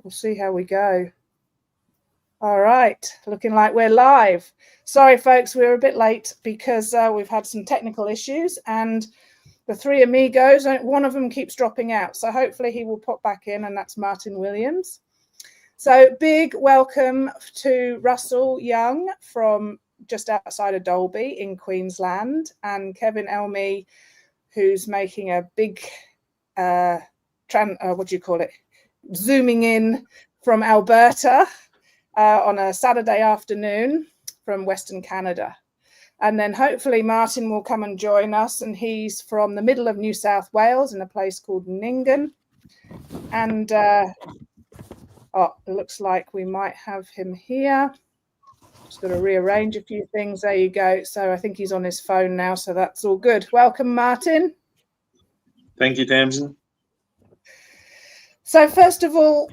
We'll see how we go. All right, looking like we're live. Sorry, folks, we're a bit late because we've had some technical issues and the three amigos, one of them keeps dropping out. So hopefully he will pop back in, and that's Martin Williams. So big welcome to Russell Young from just outside of Dalby in Queensland, and Kevin Elmy, who's making a big, zooming in from Alberta on a Saturday afternoon from Western Canada. And then hopefully Martin will come and join us, and he's from the middle of New South Wales in a place called Nyngan. And it looks like we might have him here. Just got to rearrange a few things. There you go. So I think he's on his phone now, so that's all good. Welcome, Martin. Thank you, Tamzin. So first of all,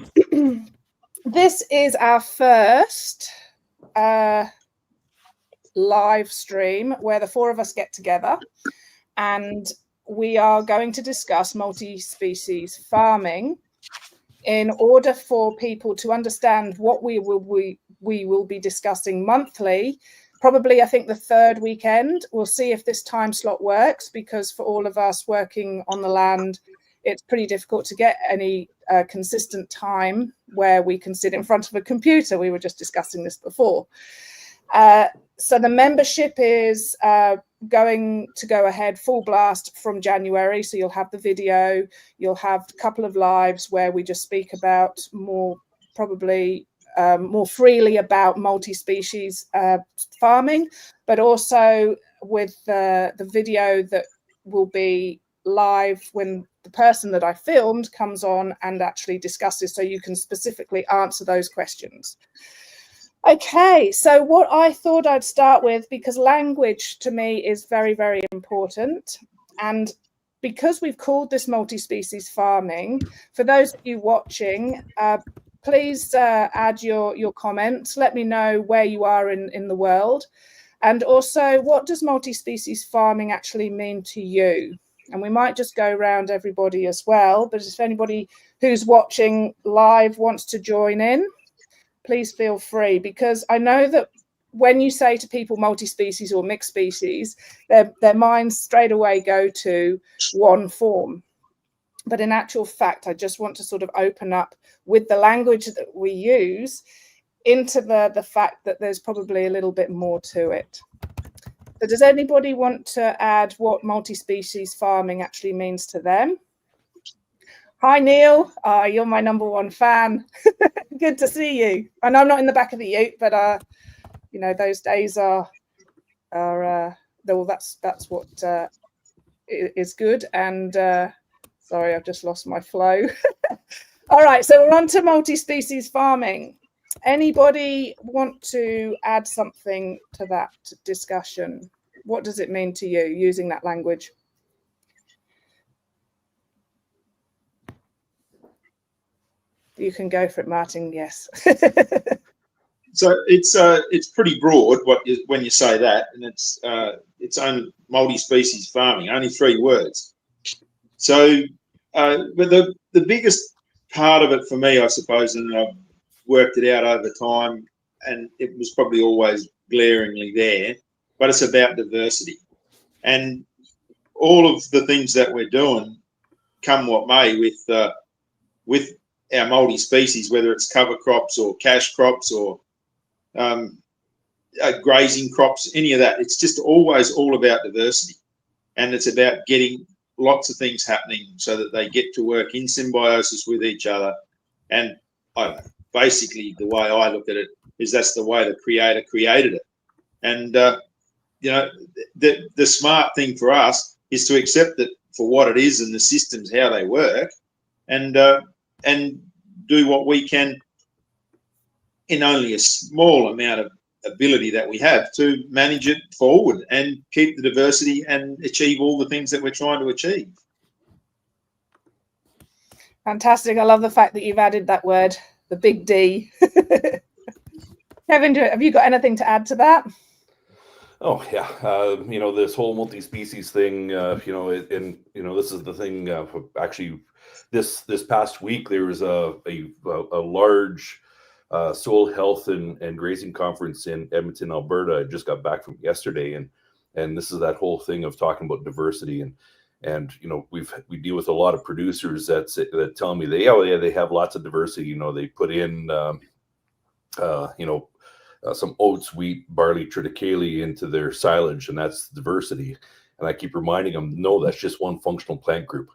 this is our first live stream where the four of us get together, and we are going to discuss multi-species farming in order for people to understand what we will be discussing monthly. Probably, I think, the third weekend. We'll see if this time slot works, because for all of us working on the land, it's pretty difficult to get any consistent time where we can sit in front of a computer. We were just discussing this before. So the membership is going to go ahead full blast from January. So you'll have the video, you'll have a couple of lives where we just speak about more freely about multi-species farming, but also with the video that will be live when the person that I filmed comes on and actually discusses, so you can specifically answer those questions. Okay, so what I thought I'd start with, because language to me is very, very important, and because we've called this multi-species farming, for those of you watching, please add your comments. Let me know where you are in the world, and also what does multi-species farming actually mean to you? And we might just go around everybody as well, but if anybody who's watching live wants to join in, please feel free, because I know that when you say to people multi-species or mixed species, their minds straight away go to one form. But in actual fact, I just want to sort of open up with the language that we use into the fact that there's probably a little bit more to it. So does anybody want to add what multi-species farming actually means to them? Hi, Neil. You're my number one fan. Good to see you. And I'm not in the back of the ute, but you know, those days are well, that's what is good. And sorry, I've just lost my flow. All right, so we're on to multi-species farming. Anybody want to add something to that discussion? What does it mean to you using that language? You can go for it, Martin. Yes. So it's pretty broad when you say that, and it's only multi-species farming, only 3 words. So, but the biggest part of it for me, I suppose, and I've worked it out over time, and it was probably always glaringly there, but it's about diversity. And all of the things that we're doing, come what may, with our multi-species, whether it's cover crops or cash crops or grazing crops, any of that, it's just always all about diversity. And it's about getting lots of things happening so that they get to work in symbiosis with each other. And basically, the way I look at it is that's the way the Creator created it. And you know, the smart thing for us is to accept it for what it is and the systems, how they work, and do what we can in only a small amount of ability that we have to manage it forward and keep the diversity and achieve all the things that we're trying to achieve. Fantastic. I love the fact that you've added that word, the big D. Kevin, have you got anything to add to that? Oh yeah, you know, this whole multi-species thing, you know, and you know, this is the thing. Actually, this past week there was a large soil health and grazing conference in Edmonton, Alberta. I just got back from yesterday, and this is that whole thing of talking about diversity, and you know, we deal with a lot of producers that tell me they have lots of diversity. You know, they put in some oats, wheat, barley, triticale into their silage, and that's diversity. And I keep reminding them, no, that's just one functional plant group.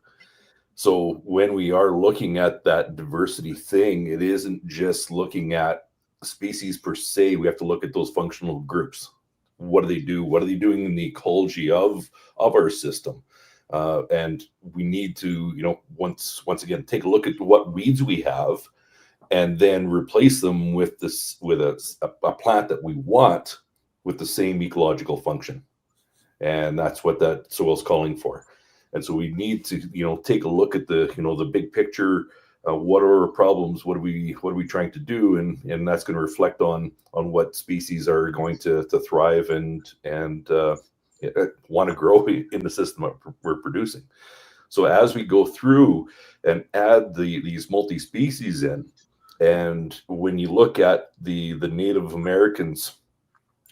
So when we are looking at that diversity thing, it isn't just looking at species per se. We have to look at those functional groups. What do they do? What are they doing in the ecology of our system? And we need to, you know, once again, take a look at what weeds we have, and then replace them with a plant that we want with the same ecological function. And that's what that soil is calling for. And so we need to, you know, take a look at the, you know, the big picture. What are our problems? What are we trying to do? And that's going to reflect on what species are going to thrive and want to grow in the system that we're producing. So as we go through and add these multi-species in, and when you look at the Native Americans,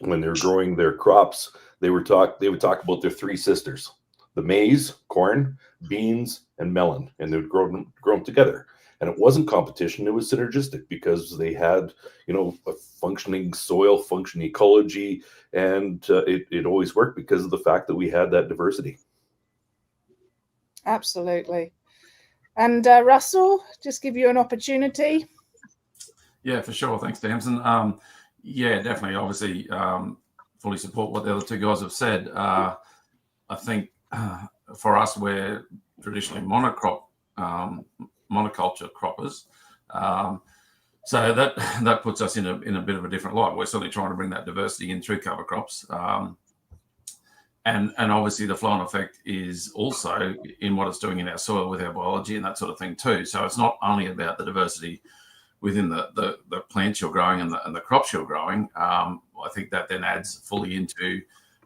when they're growing their crops, they would talk about their three sisters: the maize, corn, beans, and melon, and they would grow them together. And it wasn't competition; it was synergistic, because they had, you know, a functioning soil, functioning ecology, and it always worked because of the fact that we had that diversity. Absolutely. And Russell, just give you an opportunity. Yeah, for sure. Thanks, Tamzin. Yeah, definitely. Obviously, fully support what the other two guys have said. I think for us, we're traditionally monoculture croppers. So that puts us in a bit of a different light. We're certainly trying to bring that diversity in through cover crops. And obviously the flow-on effect is also in what it's doing in our soil with our biology and that sort of thing too. So it's not only about the diversity within the plants you're growing and the crops you're growing. I think that then adds fully into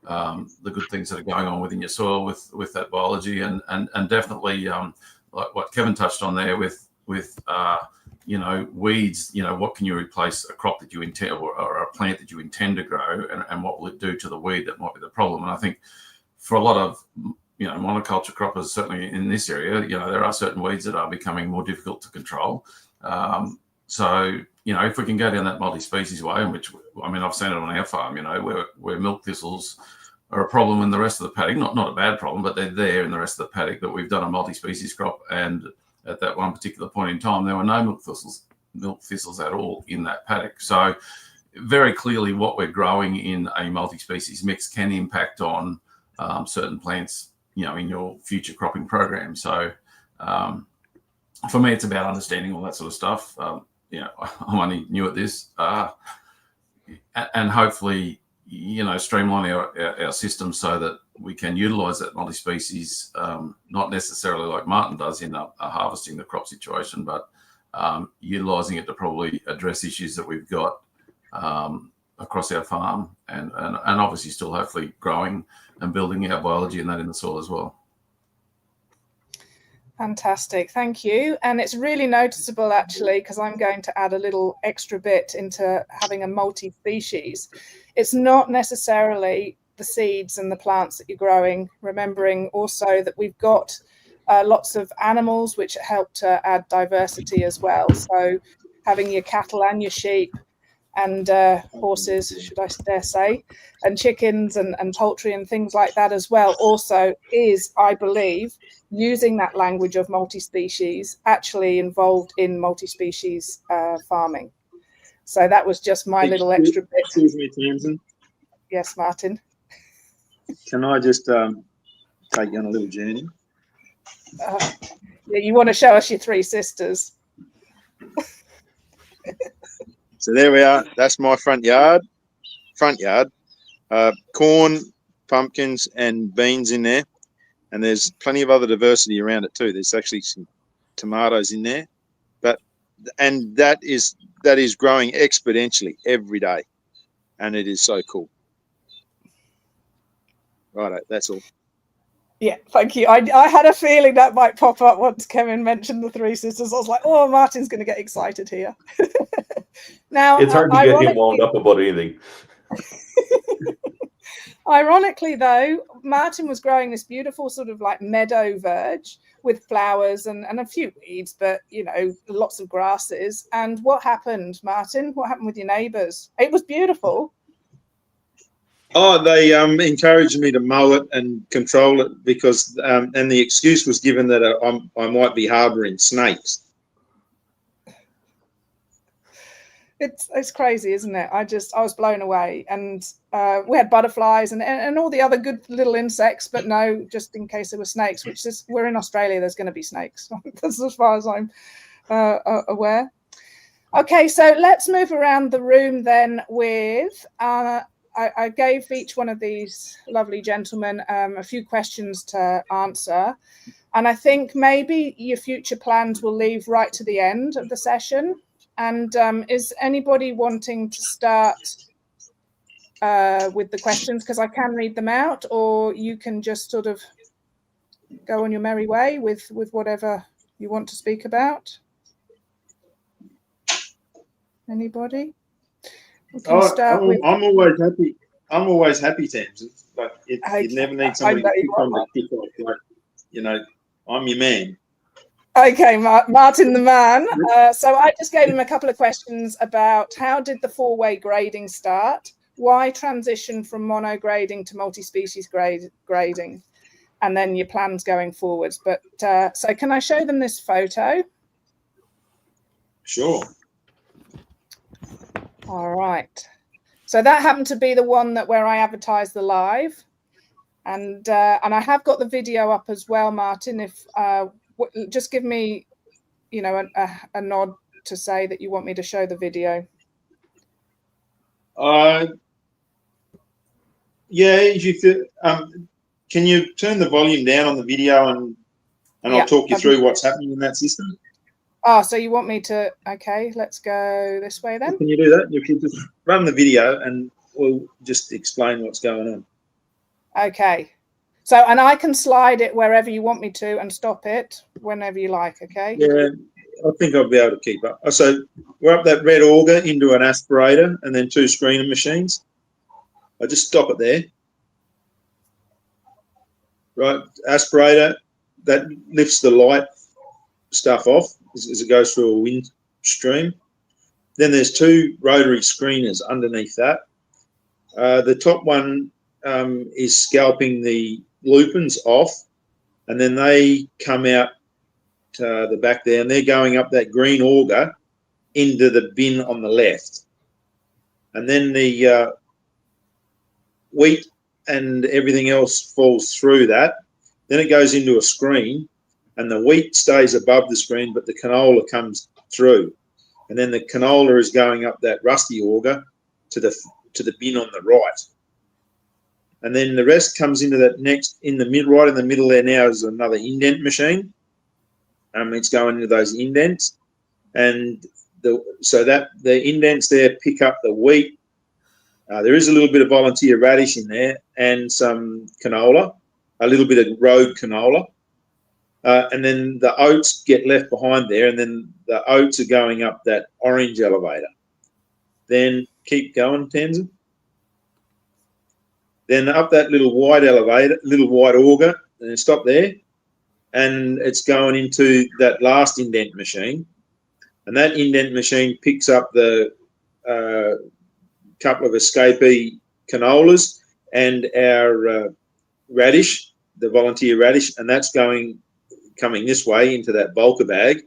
the good things that are going on within your soil with that biology, and definitely like what Kevin touched on there with you know, weeds. You know, what can you replace a crop that you intend or a plant that you intend to grow, and what will it do to the weed that might be the problem? And I think for a lot of, you know, monoculture croppers, certainly in this area, you know, there are certain weeds that are becoming more difficult to control. So, you know, if we can go down that multi-species way, in which, I mean, I've seen it on our farm, you know, where milk thistles are a problem in the rest of the paddock, not a bad problem, but they're there in the rest of the paddock. But we've done a multi-species crop, and at that one particular point in time, there were no milk thistles at all in that paddock. So very clearly what we're growing in a multi-species mix can impact on certain plants, you know, in your future cropping program. So for me, it's about understanding all that sort of stuff. You know, I'm only new at this, and hopefully, you know, streamline our system so that we can utilize that multi-species, not necessarily like Martin does in a harvesting the crop situation, but utilizing it to probably address issues that we've got across our farm, and obviously still hopefully growing and building our biology and that in the soil as well. Fantastic, thank you. And it's really noticeable actually, because I'm going to add a little extra bit into having a multi-species. It's not necessarily the seeds and the plants that you're growing, remembering also that we've got lots of animals which help to add diversity as well. So having your cattle and your sheep and horses, should I dare say, and chickens and poultry and things like that as well also is, I believe, using that language of multi-species actually involved in multi-species farming. So that was just my little extra bit. Excuse me, Tamzin. Yes, Martin. Can I just take you on a little journey? Yeah, you want to show us your three sisters. So there we are. That's my front yard. Corn, pumpkins, and beans in there. And there's plenty of other diversity around it too. There's actually some tomatoes in there, and that is growing exponentially every day, and it is so cool. Righto, that's all. Yeah, thank you. I had a feeling that might pop up once Kevin mentioned the three sisters. I was like, oh, Martin's going to get excited here. Now, it's hard to get him wound up about anything. Ironically, though, Martin was growing this beautiful sort of like meadow verge with flowers and a few weeds, but, you know, lots of grasses. And what happened, Martin? What happened with your neighbours? It was beautiful. Oh, they encouraged me to mow it and control it because, and the excuse was given that I might be harbouring snakes. It's crazy, isn't it? I was blown away, and we had butterflies and all the other good little insects, but no, just in case there were snakes. Which is, we're in Australia, there's going to be snakes. That's as far as I'm aware. Okay, so let's move around the room then with. I gave each one of these lovely gentlemen a few questions to answer. And I think maybe your future plans will leave right to the end of the session. And is anybody wanting to start with the questions? Because I can read them out, or you can just sort of go on your merry way with whatever you want to speak about. Anybody? I'm always happy. I'm always happy, Tamzin. Like you never need somebody to pick on the kick off. Like, you know, I'm your man. Okay, Martin the man. So I just gave him a couple of questions about how did the four-way grading start? Why transition from monograding to multi-species grading? And then your plans going forwards. But so can I show them this photo? Sure. All right. So that happened to be the one where I advertised the live, and I have got the video up as well, Martin. If just give me, you know, a nod to say that you want me to show the video. Yeah, you could. Can you turn the volume down on the video and I'll talk you through what's happening in that system? Oh, so you want me to? Okay, let's go this way then. Can you do that? You can just run the video and we'll just explain what's going on. Okay. So, and I can slide it wherever you want me to and stop it whenever you like, okay? Yeah, I think I'll be able to keep up. So we're up that red auger into an aspirator and then two screening machines. I just stop it there. Right, aspirator, that lifts the light stuff off as it goes through a wind stream. Then there's two rotary screeners underneath that. The top one is scalping the lupins off, and then they come out the back there, and they're going up that green auger into the bin on the left. And then the wheat and everything else falls through that. Then it goes into a screen, and the wheat stays above the screen, but the canola comes through. And then the canola is going up that rusty auger to the bin on the right. And then the rest comes into that next, right in the middle there now is another indent machine. It's going into those indents. And so that the indents there pick up the wheat. There is a little bit of volunteer radish in there and some canola, a little bit of road canola. And then the oats get left behind there, and then the oats are going up that orange elevator. Then keep going, Tamzin. Then up that little white elevator, little white auger, and stop there. And it's going into that last indent machine. And that indent machine picks up the couple of escapee canolas and our radish, the volunteer radish, and that's coming this way into that bulker bag.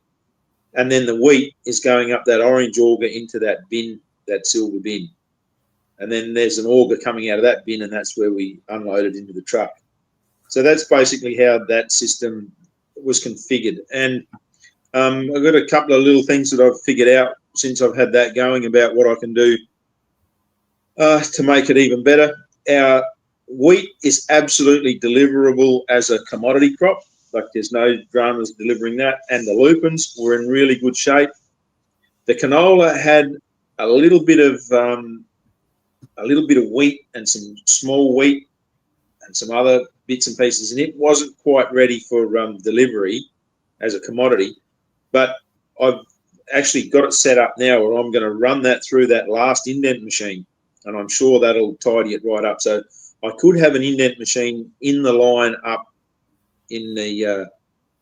And then the wheat is going up that orange auger into that bin, that silver bin. And then there's an auger coming out of that bin, and that's where we unload it into the truck. So that's basically how that system was configured. And I've got a couple of little things that I've figured out since I've had that going about what I can do to make it even better. Our wheat is absolutely deliverable as a commodity crop. Like there's no dramas delivering that. And the lupins were in really good shape. The canola had a little bit of wheat and some small wheat and some other bits and pieces, and it wasn't quite ready for delivery as a commodity. But I've actually got it set up now where I'm going to run that through that last indent machine, and I'm sure that'll tidy it right up. So I could have an indent machine in the line up in the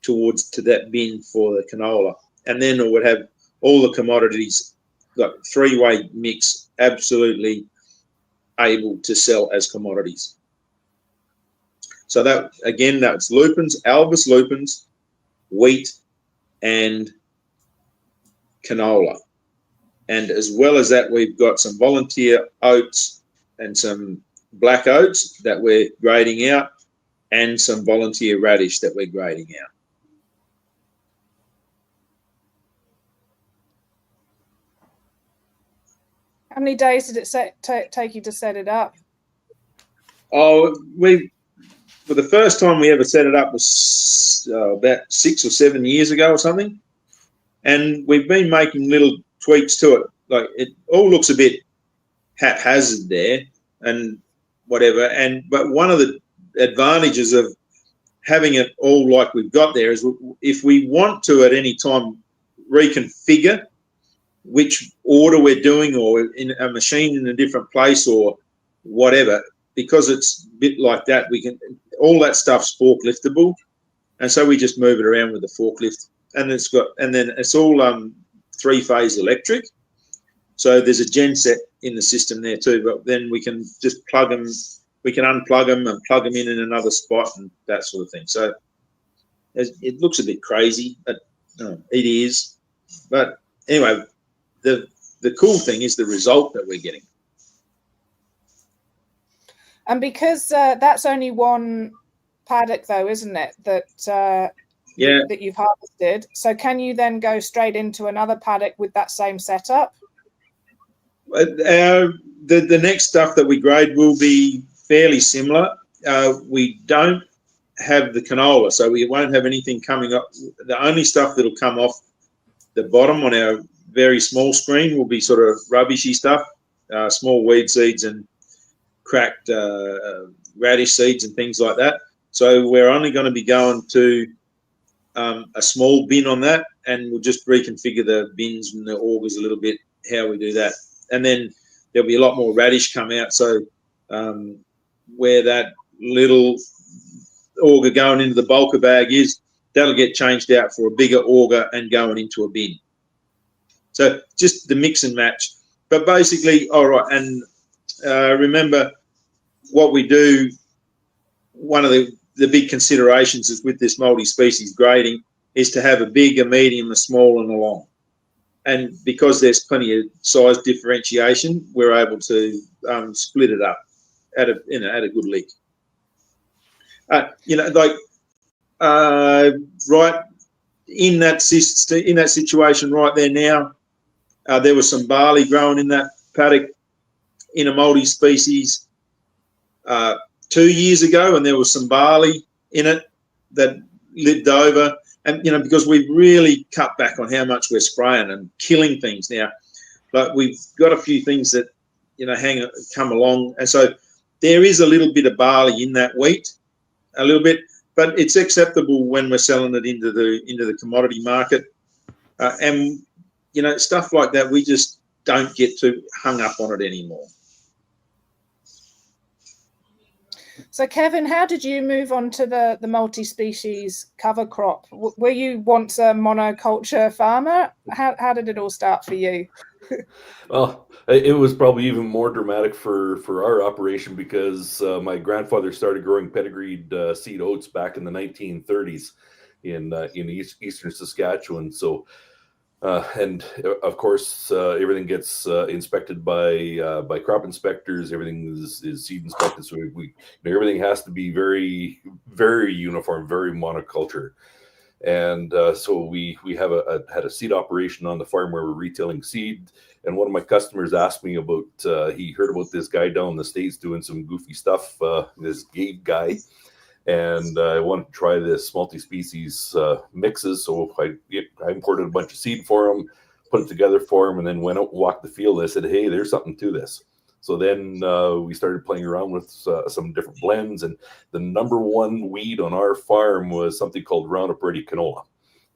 towards to that bin for the canola, and then it would have all the commodities, like three-way mix, absolutely able to sell as commodities. So that, again, that's lupins, albus lupins, wheat, and canola. And as well as that, we've got some volunteer oats and some black oats that we're grading out, and some volunteer radish that we're grading out. How many days did it take you to set it up? Oh, for the first time we ever set it up was about 6 or 7 years ago or something. And we've been making little tweaks to it. Like, it all looks a bit haphazard there and whatever. But one of the advantages of having it all like we've got there is if we want to at any time reconfigure which order we're doing, or in a machine in a different place or whatever, because it's a bit like that, we can, all that stuff's forkliftable, and so we just move it around with the forklift, and then it's all 3-phase electric, so there's a genset in the system there too, but then we can just plug them, we can unplug them and plug them in another spot and that sort of thing. So it looks a bit crazy, but it is. But anyway, the cool thing is the result that we're getting. And because that's only one paddock, though, isn't it? That that you've harvested. So can you then go straight into another paddock with that same setup? The next stuff that we grade will be fairly similar. We don't have the canola, so we won't have anything coming up. The only stuff that'll come off the bottom on our very small screen will be sort of rubbishy stuff, small weed seeds and cracked radish seeds and things like that. So we're only going to be going to a small bin on that, and we'll just reconfigure the bins and the augers a little bit, how we do that. And then there'll be a lot more radish come out. So where that little auger going into the bulker bag is, that'll get changed out for a bigger auger and going into a bin. So just the mix and match. But basically, all right, and remember what we do, one of the big considerations is with this multi-species grading is to have a big, a medium, a small and a long. And because there's plenty of size differentiation, we're able to split it up at a good lick. Right in that situation right there now, there was some barley growing in that paddock in a multi-species 2 years ago, and there was some barley in it that lived over. And, because we've really cut back on how much we're spraying and killing things now, but we've got a few things that, come along. And so there is a little bit of barley in that wheat, a little bit, but it's acceptable when we're selling it into the commodity market. And, stuff like that, we just don't get too hung up on it anymore. So, Kevin, how did you move on to the multi-species cover crop? Were you once a monoculture farmer? How did it all start for you? Well, it was probably even more dramatic for our operation because my grandfather started growing pedigreed seed oats back in the 1930s in eastern Saskatchewan. So, and of course, everything gets inspected by crop inspectors. Everything is seed inspected, so everything has to be very, very uniform, very monoculture. And so we had a seed operation on the farm where we're retailing seed. And one of my customers asked me about, he heard about this guy down in the States doing some goofy stuff, this Gabe guy. And I wanted to try this multi-species mixes. So I imported a bunch of seed for him, put it together for him, and then went out and walked the field. And I said, hey, there's something to this. So then we started playing around with some different blends, and the number one weed on our farm was something called Roundup Ready canola.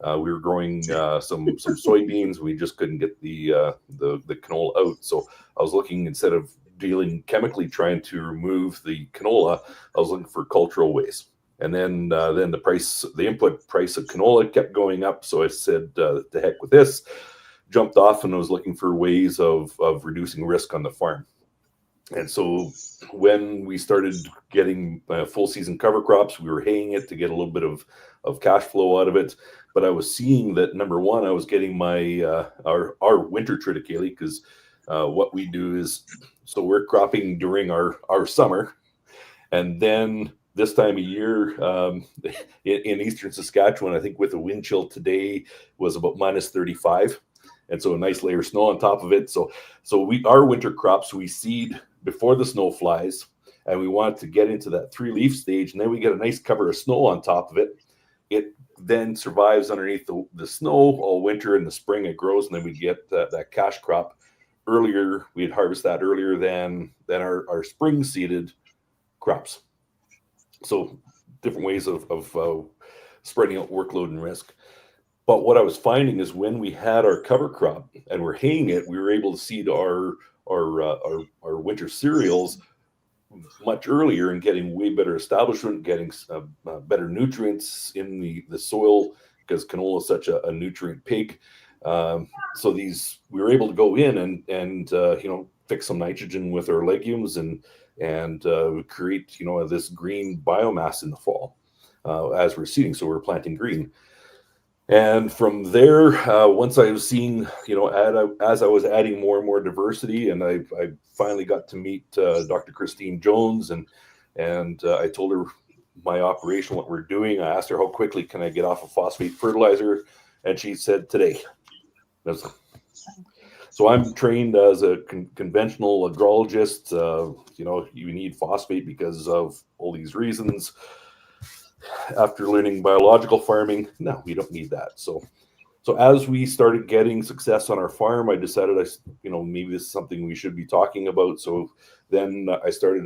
We were growing some soybeans. We just couldn't get the canola out. So I was looking, instead of dealing chemically trying to remove the canola, I was looking for cultural ways. And then the input price of canola kept going up. So I said, to heck with this, jumped off and was looking for ways of reducing risk on the farm. And so when we started getting full season cover crops, we were haying it to get a little bit of cash flow out of it. But I was seeing that, number one, I was getting my our winter triticale, because what we do is, so we're cropping during our summer, and then this time of year in eastern Saskatchewan, I think with a wind chill today was about minus 35, and so a nice layer of snow on top of it. So our winter crops, we seed before the snow flies, and we want to get into that 3-leaf stage, and then we get a nice cover of snow on top of it. It then survives underneath the snow all winter. In the spring it grows, and then we get that cash crop earlier. We'd harvest that earlier than our spring seeded crops. So different ways of spreading out workload and risk. But what I was finding is, when we had our cover crop and we're haying it, we were able to seed our winter cereals much earlier and getting way better establishment, getting better nutrients in the soil, because canola is such a nutrient pig. So we were able to go in and fix some nitrogen with our legumes and create this green biomass in the fall as we're seeding. So we're planting green. And from there, once I was seeing, as I was adding more and more diversity, and I finally got to meet Dr. Christine Jones, and I told her my operation, what we're doing. I asked her, how quickly can I get off of phosphate fertilizer? And she said, today. So I'm trained as a conventional agrologist. You need phosphate because of all these reasons. After learning biological farming, no, we don't need that. So as we started getting success on our farm, I decided maybe this is something we should be talking about. So then I started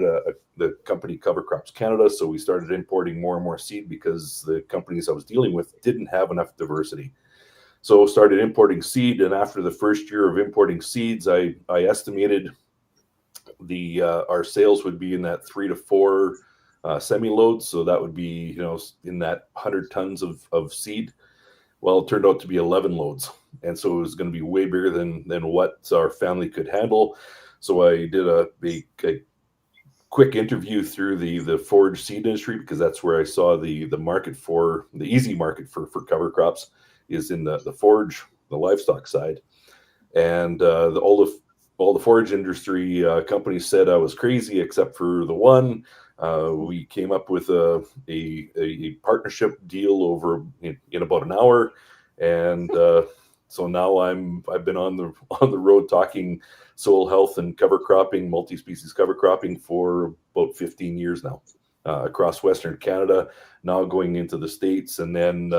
the company Cover Crops Canada. So we started importing more and more seed, because the companies I was dealing with didn't have enough diversity. So started importing seed, and after the first year of importing seeds, I estimated our sales would be in that 3 to 4 semi-loads. So that would be, in that 100 tons of seed. Well, it turned out to be 11 loads. And so it was going to be way bigger than what our family could handle. So I did a quick interview through the forage seed industry, because that's where I saw the market for the easy market for cover crops is in the forage, the livestock side. And all the forage industry companies said I was crazy, except for the one. We came up with a partnership deal over in about an hour, and so now I've been on the road talking soil health and cover cropping, multi-species cover cropping, for about 15 years now, across Western Canada. Now going into the States, and then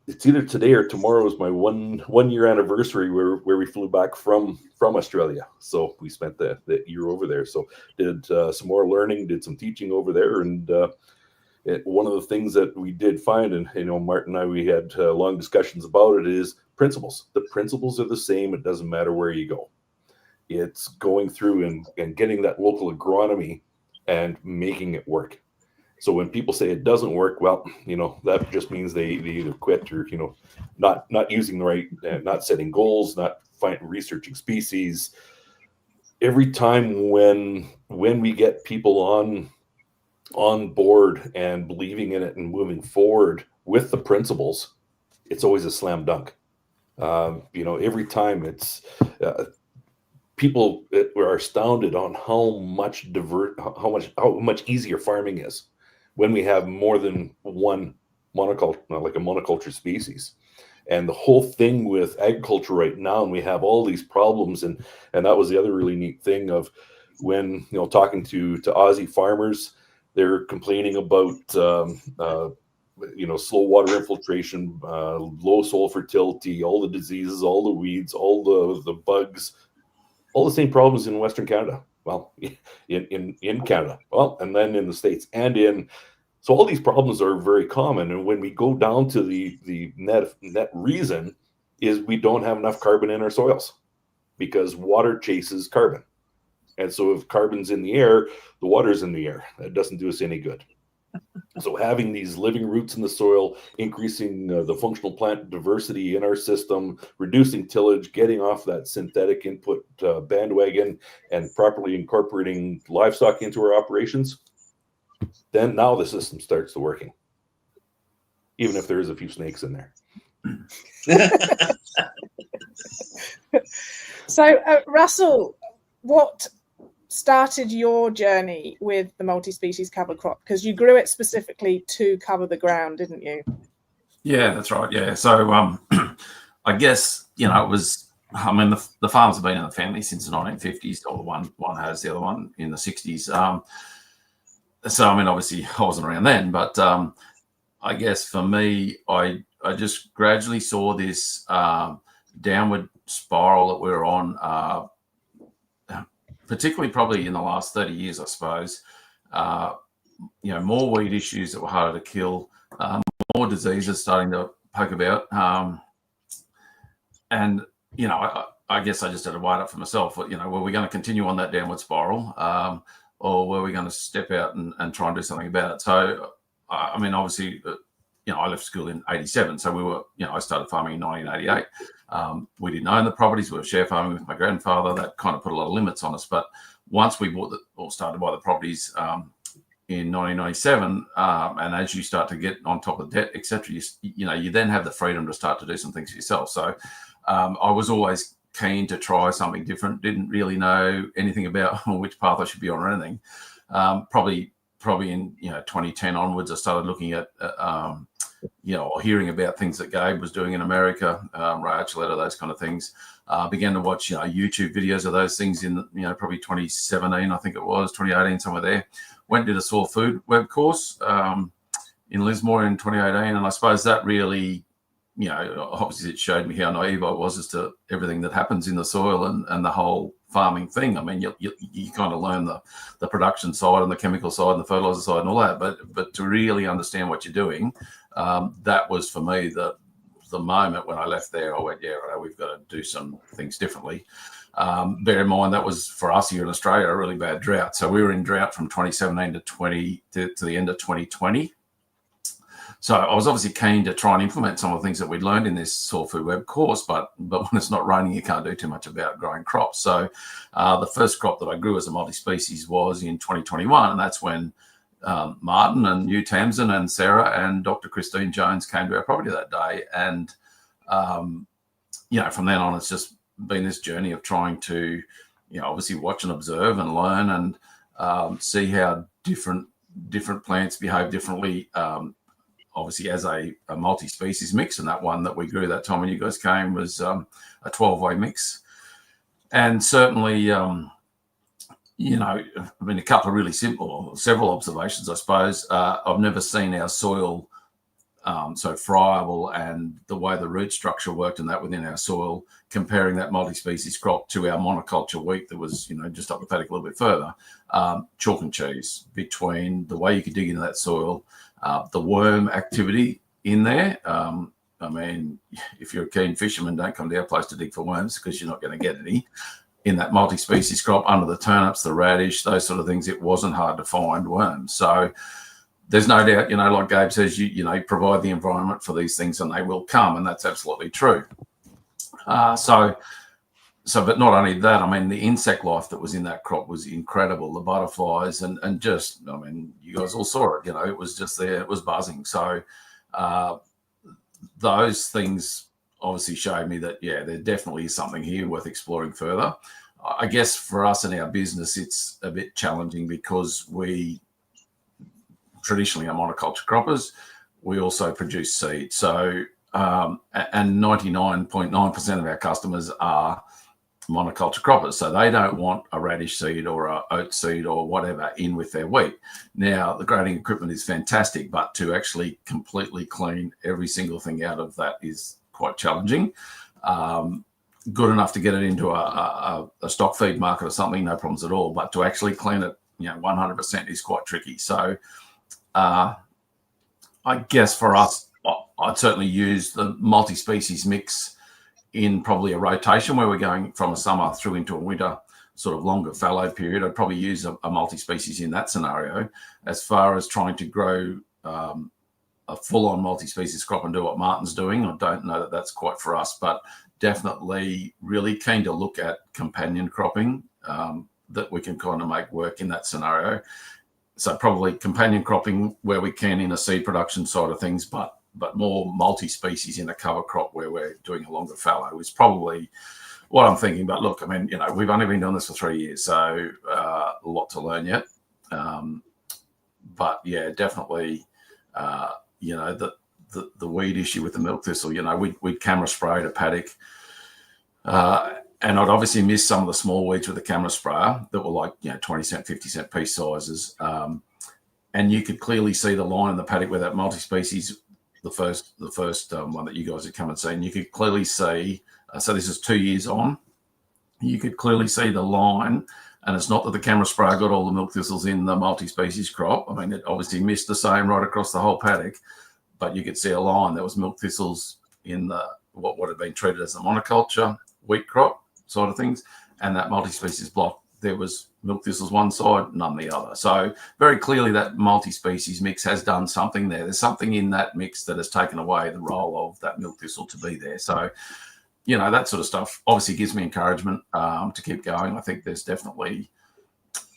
it's either today or tomorrow is my one year anniversary where we flew back from Australia. So we spent the year over there. So did some more learning, did some teaching over there, and one of the things that we did find, and Martin and I, we had long discussions about it, is principles. The principles are the same. It doesn't matter where you go. It's going through and getting that local agronomy and making it work. So when people say it doesn't work, well, that just means they either quit or, not using the right, not setting goals, not researching species. Every time when we get people on board and believing in it and moving forward with the principles, it's always a slam dunk. Every time it's people are astounded on how much easier farming is when we have more than one monoculture, like a monoculture species. And the whole thing with agriculture right now, and we have all these problems, and that was the other really neat thing of when talking to Aussie farmers, they're complaining about slow water infiltration, low soil fertility, all the diseases, all the weeds, all the bugs, all the same problems in Western Canada. Well, in Canada, well, and then in the States so all these problems are very common. And when we go down to the net reason is we don't have enough carbon in our soils because water chases carbon. And so if carbon's in the air, the water's in the air. That doesn't do us any good. So having these living roots in the soil, increasing the functional plant diversity in our system, reducing tillage, getting off that synthetic input bandwagon, and properly incorporating livestock into our operations, then now the system starts to working, even if there is a few snakes in there. So, Russell, what started your journey with the multi-species cover crop? Because you grew it specifically to cover the ground, didn't you? Yeah, that's right. Yeah. So I guess, it was, the farms have been in the family since the 1950s, or one has, the other one in the 60s. So, obviously I wasn't around then, but I guess for me, I just gradually saw this downward spiral that we're on, particularly probably in the last 30 years, I suppose. More weed issues that were harder to kill, more diseases starting to poke about. And, I guess I just had to weigh it up for myself. Were we going to continue on that downward spiral, or were we going to step out and try and do something about it? So, obviously, I left school in 87. So we were, I started farming in 1988. We didn't own the properties. We were share farming with my grandfather. That kind of put a lot of limits on us. But once we started to buy the properties in 1997, and as you start to get on top of debt, etc., you then have the freedom to start to do some things for yourself. So I was always keen to try something different. Didn't really know anything about which path I should be on or anything. Probably in 2010 onwards, I started looking at or hearing about things that Gabe was doing in America, Ray Archuleta, those kind of things. Began to watch YouTube videos of those things in probably 2017, I think it was 2018, somewhere there. Went and did a soil food web course in Lismore in 2018, and I suppose that really, obviously it showed me how naive I was as to everything that happens in the soil and the whole farming thing. You kind of learn the production side and the chemical side and the fertilizer side and all that, but to really understand what you're doing, that was for me the moment when I left there. I went, yeah, right, we've got to do some things differently. Bear in mind that was for us here in Australia a really bad drought. So we were in drought from 2017 to the end of 2020. So I was obviously keen to try and implement some of the things that we'd learned in this soil food web course, but when it's not raining, you can't do too much about growing crops. So the first crop that I grew as a multi-species was in 2021, and that's when Martin and you, Tamzin, and Sarah and Dr. Christine Jones came to our property that day. And, from then on, it's just been this journey of trying to, obviously watch and observe and learn and see how different plants behave differently, obviously as a multi-species mix. And that one that we grew that time when you guys came was a 12-way mix. And certainly, a couple of really several observations, I suppose. I've never seen our soil so friable, and the way the root structure worked and that within our soil, comparing that multi-species crop to our monoculture wheat that was, just up the paddock a little bit further, chalk and cheese between the way you could dig into that soil, the worm activity in there. If you're a keen fisherman, don't come to our place to dig for worms because you're not going to get any. In that multi-species crop, under the turnips, the radish, those sort of things, it wasn't hard to find worms. So there's no doubt, like Gabe says, you provide the environment for these things and they will come, and that's absolutely true. But not only that, the insect life that was in that crop was incredible. The butterflies and just, you guys all saw it, it was just there, it was buzzing. So those things obviously showed me that, yeah, there definitely is something here worth exploring further. I guess for us in our business, it's a bit challenging because we traditionally are monoculture croppers. We also produce seed. So, and 99.9% of our customers are monoculture croppers. So they don't want a radish seed or a oat seed or whatever in with their wheat. Now, the grading equipment is fantastic, but to actually completely clean every single thing out of that is quite challenging. good enough to get it into a stock feed market or something, no problems at all. But to actually clean it, 100% is quite tricky. So I guess for us, I'd certainly use the multi-species mix in probably a rotation where we're going from a summer through into a winter sort of longer fallow period. I'd probably use a multi-species in that scenario. As far as trying to grow a full-on multi-species crop and do what Martin's doing, I don't know that that's quite for us, but definitely really keen to look at companion cropping that we can kind of make work in that scenario. So probably companion cropping where we can in a seed production side of things, but more multi-species in a cover crop where we're doing a longer fallow is probably what I'm thinking. But look, I mean, we've only been doing this for 3 years, so a lot to learn yet. But yeah, definitely, the weed issue with the milk thistle, we'd camera sprayed a paddock, and I'd obviously missed some of the small weeds with the camera sprayer that were like 20 cent, 50 cent piece sizes, and you could clearly see the line in the paddock where that multi-species, the first one that you guys had come and seen, you could clearly see. So this is 2 years on. You could clearly see the line, and it's not that the camera sprayer got all the milk thistles in the multi-species crop. I mean, it obviously missed the same right across the whole paddock, but you could see a line. There was milk thistles in the what had been treated as a monoculture wheat crop side of things, and that multi-species block, there was milk thistles one side, none the other. So very clearly that multi-species mix has done something there. There's something in that mix that has taken away the role of that milk thistle to be there. So, that sort of stuff obviously gives me encouragement to keep going. I think there's definitely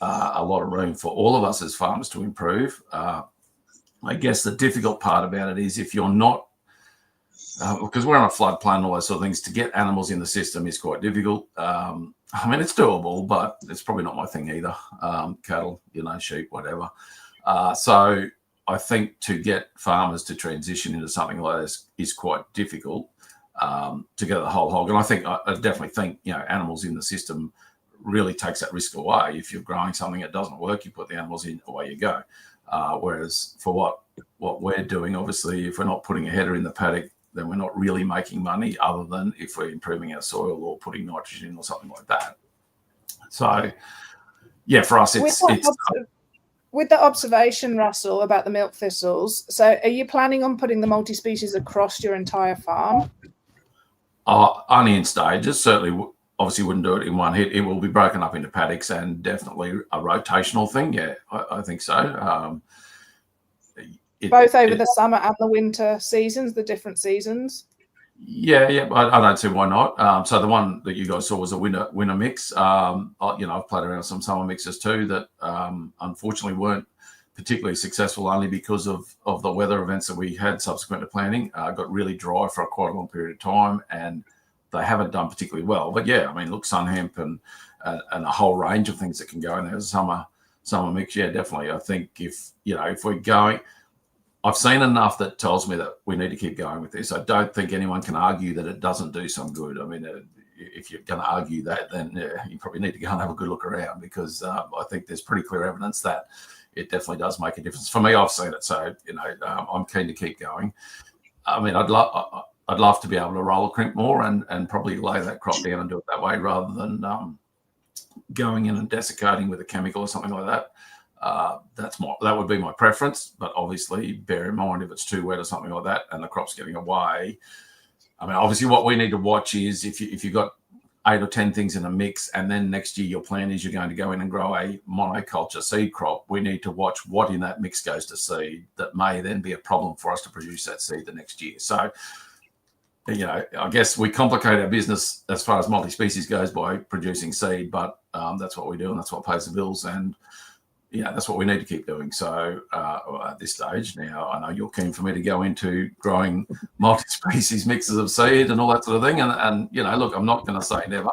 a lot of room for all of us as farmers to improve. I guess the difficult part about it is if you're not, because we're on a floodplain and all those sort of things, to get animals in the system is quite difficult. I mean, it's doable, but it's probably not my thing either. Cattle, sheep, whatever. So I think to get farmers to transition into something like this is quite difficult to get the whole hog. And I definitely think, animals in the system really takes that risk away. If you're growing something that doesn't work, you put the animals in, away you go. Whereas for what we're doing, obviously, if we're not putting a header in the paddock, then we're not really making money other than if we're improving our soil or putting nitrogen in or something like that. So, yeah, for us, it's with the observation, Russell, about the milk thistles. So are you planning on putting the multi-species across your entire farm? Only in stages. Certainly, obviously wouldn't do it in one hit. It will be broken up into paddocks and definitely a rotational thing. Yeah, I think so. Both over the summer and the winter seasons, the different seasons? Yeah, I don't see why not. So the one that you guys saw was a winter mix. I've played around with some summer mixes too that unfortunately weren't particularly successful, only because of the weather events that we had subsequent to planting. Got really dry for quite a long period of time, and they haven't done particularly well. But yeah, I mean, look, sun hemp and a whole range of things that can go in there as a summer mix. Yeah, definitely. I think if we're going, I've seen enough that tells me that we need to keep going with this. I don't think anyone can argue that it doesn't do some good. I mean, if you're going to argue that, then you probably need to go and have a good look around, because I think there's pretty clear evidence that it definitely does make a difference. For me, I've seen it, so I'm keen to keep going. I mean, I'd love to be able to roller crimp more and probably lay that crop down and do it that way rather than going in and desiccating with a chemical or something like that. That would be my preference, but obviously bear in mind if it's too wet or something like that and the crop's getting away. I mean, obviously what we need to watch is if you've got 8 or 10 things in a mix and then next year your plan is you're going to go in and grow a monoculture seed crop, we need to watch what in that mix goes to seed that may then be a problem for us to produce that seed the next year. So, I guess we complicate our business as far as multi-species goes by producing seed, but that's what we do and that's what pays the bills, and that's what we need to keep doing. So at this stage now, I know you're keen for me to go into growing multi-species mixes of seed and all that sort of thing. And look, I'm not going to say never,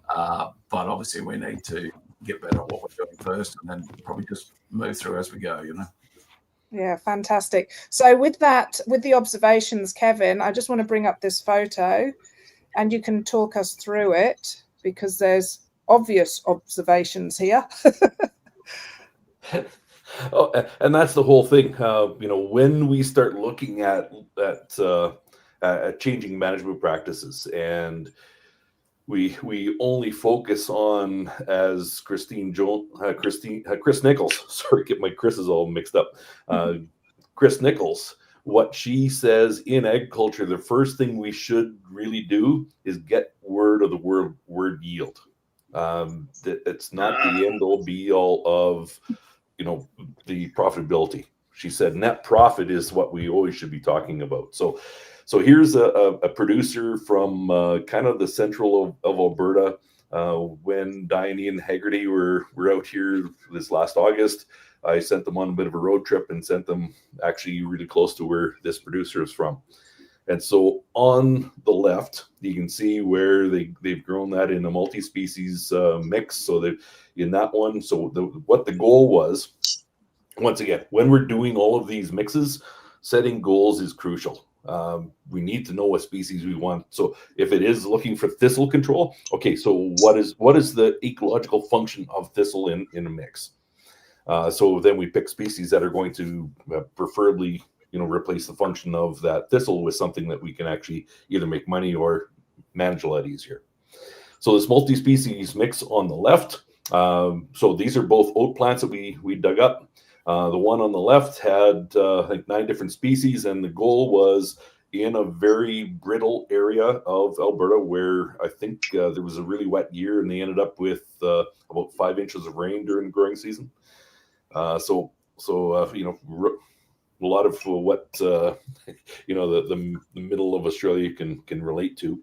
but obviously we need to get better at what we're doing first and then probably just move through as we go, Yeah, fantastic. So with the observations, Kevin, I just want to bring up this photo and you can talk us through it because there's obvious observations here. Oh, and that's the whole thing. When we start looking at changing management practices, and we only focus on, as Chris Nichols, sorry, get my Chris's all mixed up. Chris Nichols, what she says in agriculture, the first thing we should really do is get word of the word yield. It's not the end all be all of, the profitability. She said net profit is what we always should be talking about. So here's a producer from kind of the central of Alberta. When Diane and Haggerty were out here this last August, I sent them on a bit of a road trip and sent them actually really close to where this producer is from. And so on the left, you can see where they've grown that in a multi-species mix. So that in that one, so what the goal was, once again, when we're doing all of these mixes, setting goals is crucial. We need to know what species we want. So if it is looking for thistle control, okay, so what is the ecological function of thistle in a mix? So then we pick species that are going to preferably, replace the function of that thistle with something that we can actually either make money or manage a lot easier. So this multi-species mix on the left. So these are both oat plants that we dug up. The one on the left had, I think, 9 different species, and the goal was in a very brittle area of Alberta where I think there was a really wet year, and they ended up with about 5 inches of rain during the growing season. So a lot of what the middle of Australia can relate to.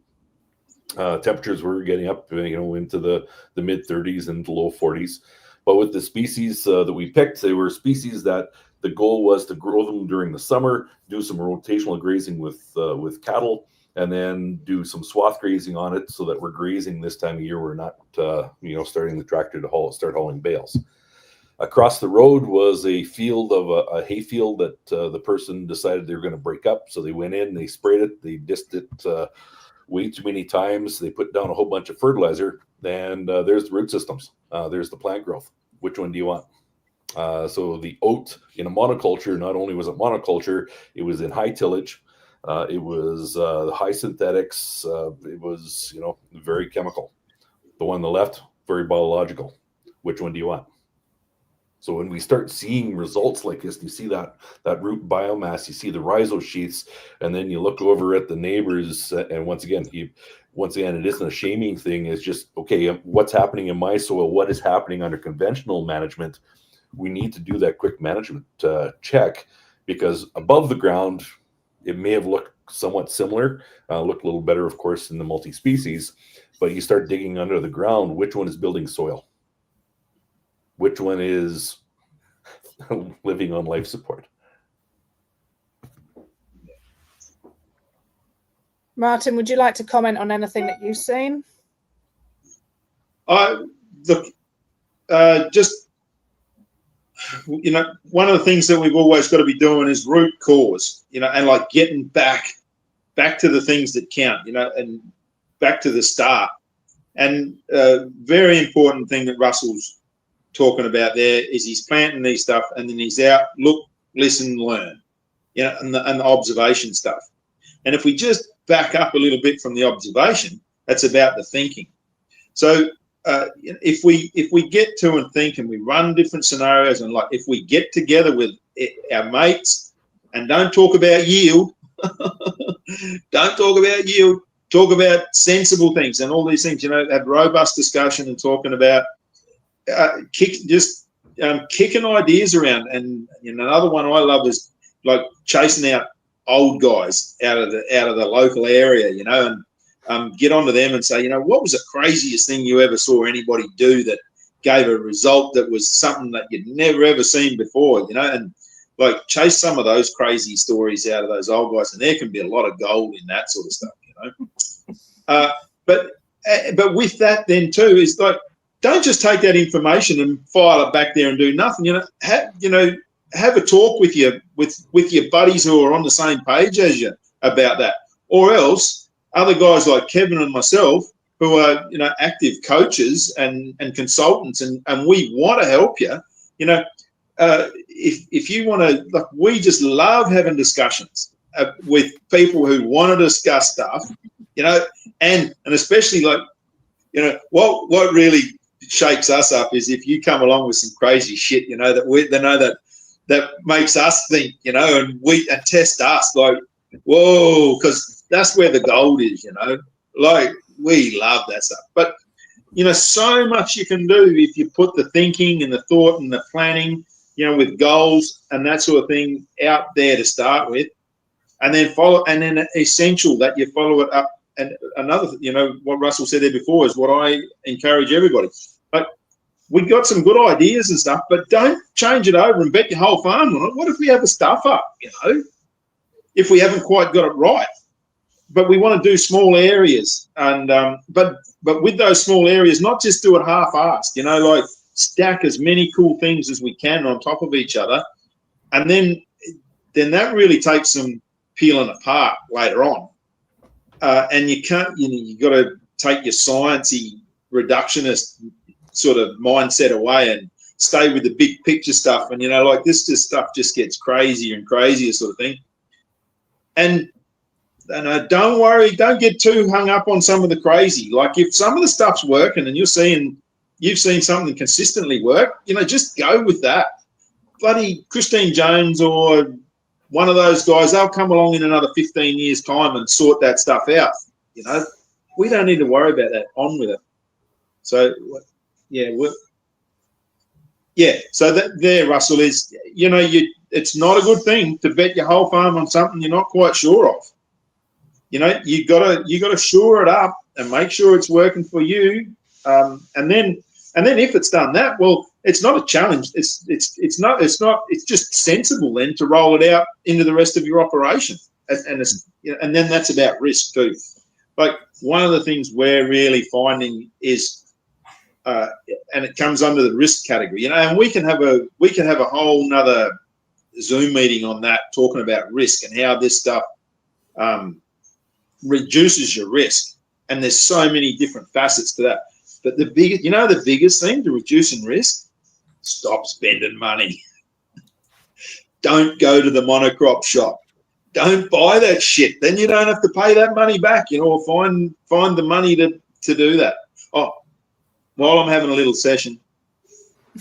Temperatures were getting up, into the mid 30s and low 40s. But with the species that we picked, they were species that the goal was to grow them during the summer, do some rotational grazing with cattle, and then do some swath grazing on it so that we're grazing this time of year. We're not, starting the tractor to start hauling bales. Across the road was a field of a hay field that the person decided they were going to break up. So they went in, they sprayed it, they dissed it way too many times. They put down a whole bunch of fertilizer, and there's the root systems. There's the plant growth. Which one do you want? So the oat in a monoculture, not only was it monoculture, it was in high tillage. It was high synthetics. It was, very chemical. The one on the left, very biological. Which one do you want? So when we start seeing results like this, you see that root biomass, you see the rhizome sheaths, and then you look over at the neighbors, and once again, it isn't a shaming thing. It's just, okay, what's happening in my soil? What is happening under conventional management? We need to do that quick management check, because above the ground, it may have looked somewhat similar, looked a little better, of course, in the multi-species, but you start digging under the ground, which one is building soil? Which one is living on life support? Martin, would you like to comment on anything that you've seen? Just, one of the things that we've always got to be doing is root cause, and like getting back to the things that count, and back to the start. And a very important thing that Russell's talking about there is he's planting these stuff, and then he's out, look, listen, learn, and the observation stuff. And if we just back up a little bit from the observation, that's about the thinking. So if we get to and think, and we run different scenarios, and like if we get together with our mates and don't talk about yield, talk about sensible things and all these things, have robust discussion and talking about kicking ideas around. And another one I love is like chasing out old guys out of the local area, and get onto them and say, what was the craziest thing you ever saw anybody do that gave a result that was something that you'd never ever seen before, and like chase some of those crazy stories out of those old guys, and there can be a lot of gold in that sort of stuff, but with that then too is like, don't just take that information and file it back there and do nothing. Have a talk with your buddies who are on the same page as you about that, or else other guys like Kevin and myself who are active coaches and consultants, and we want to help you. If you want to, like, we just love having discussions with people who want to discuss stuff, and especially like You know, what really shakes us up is if you come along with some crazy shit, you know, that makes us think, you know, and test us like, whoa, because that's where the gold is, you know. Like, we love that stuff. But, you know, so much you can do if you put the thinking and the thought and the planning, you know, with goals and that sort of thing out there to start with, and then essential that you follow it up. And another, you know, what Russell said there before is what I encourage everybody. But we got some good ideas and stuff, but don't change it over and bet your whole farm on it. What if we have a stuff up, you know, if we haven't quite got it right? But we want to do small areas, and but with those small areas, not just do it half-assed, you know, like stack as many cool things as we can on top of each other, and then that really takes some peeling apart later on. And you can't, you know, you got to take your sciencey reductionist sort of mindset away and stay with the big picture stuff. And, you know, like this stuff just gets crazier and crazier sort of thing. And don't worry, don't get too hung up on some of the crazy. Like if some of the stuff's working and you've seen something consistently work, you know, just go with that. Bloody Christine Jones or one of those guys, they'll come along in another 15 years' time and sort that stuff out. You know, we don't need to worry about that. On with it. So, yeah, so that there, Russell, is, you know, it's not a good thing to bet your whole farm on something you're not quite sure of. You know, you gotta shore it up and make sure it's working for you. And then if it's done that, well, it's not a challenge. It's just sensible then to roll it out into the rest of your operation. And it's, you know, and then that's about risk too. Like one of the things we're really finding is, and it comes under the risk category, you know, and we can have a whole nother Zoom meeting on that, talking about risk and how this stuff reduces your risk. And there's so many different facets to that. But the biggest thing to reducing risk, stop spending money. Don't go to the monocrop shop. Don't buy that shit. Then you don't have to pay that money back, you know, or find the money to do that. Oh, while I'm having a little session,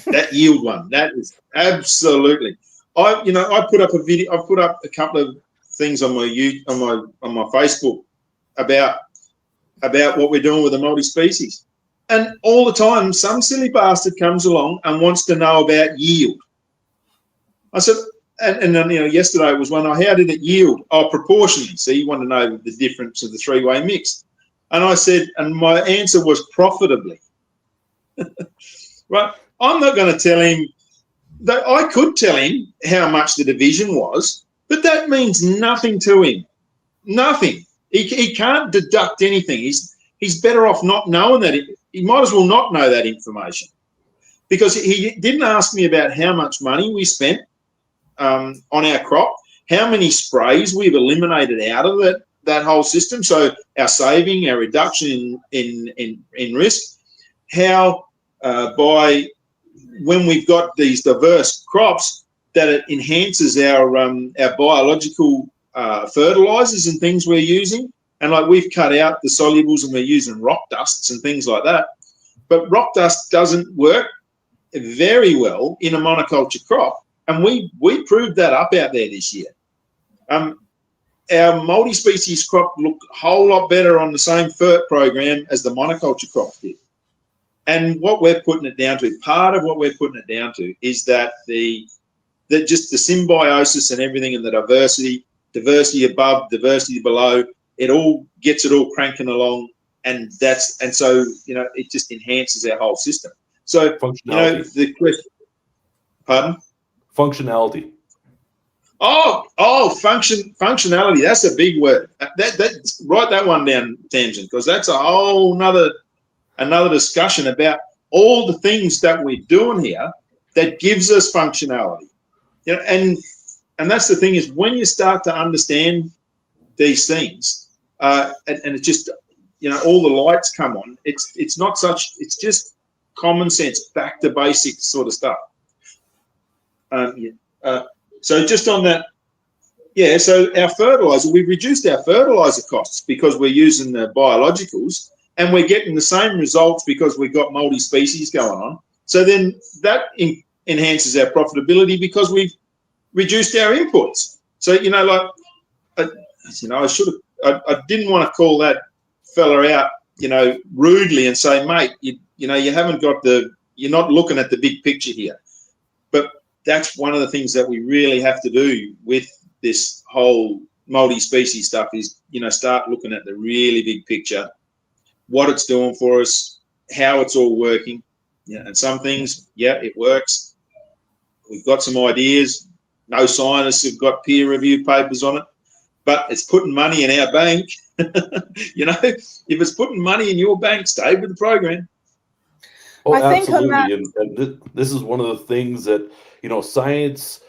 that yield one, that is absolutely. I put up a video. I put up a couple of things on my Facebook about what we're doing with the multi-species. And all the time, some silly bastard comes along and wants to know about yield. I said, and then, you know, yesterday was one, how did it yield? Oh, proportionally. So you want to know the difference of the three-way mix. And I said, and my answer was profitably. Right? I'm not going to tell him that. I could tell him how much the division was, but that means nothing to him. Nothing. He can't deduct anything. He's better off not knowing that. He might as well not know that information, because he didn't ask me about how much money we spent on our crop, how many sprays we've eliminated out of that whole system. So our saving, our reduction in risk, how by when we've got these diverse crops, that it enhances our biological fertilizers and things we're using. And like we've cut out the solubles and we're using rock dusts and things like that. But rock dust doesn't work very well in a monoculture crop. And we proved that up out there this year. Our multi-species crop looked a whole lot better on the same FERT program as the monoculture crop did. And what we're putting it down to, part of what we're putting it down to, is that just the symbiosis and everything, and the diversity above, diversity below, it all gets it all cranking along, and so, you know, it just enhances our whole system. So, you know, the question, pardon? Functionality. Functionality. That's a big word. That write that one down, Tamzin, because that's a whole another discussion about all the things that we're doing here that gives us functionality. You know, and that's the thing, is when you start to understand these things, and it's just, you know, all the lights come on. It's not such. It's just common sense, back to basics sort of stuff. So just on that, so our fertilizer, we've reduced our fertilizer costs because we're using the biologicals, and we're getting the same results because we've got multi-species going on. So then that enhances our profitability because we've reduced our inputs. So, you know, like, I didn't want to call that fella out, you know, rudely and say, mate, you know, you're not looking at the big picture here. But that's one of the things that we really have to do with this whole multi-species stuff is, you know, start looking at the really big picture, what it's doing for us, how it's all working. Yeah, and some things, yeah, it works. We've got some ideas. No scientists have got peer-reviewed papers on it, but it's putting money in our bank. You know, if it's putting money in your bank, stay with the program. Oh, I think on absolutely. And this is one of the things that, you know, science,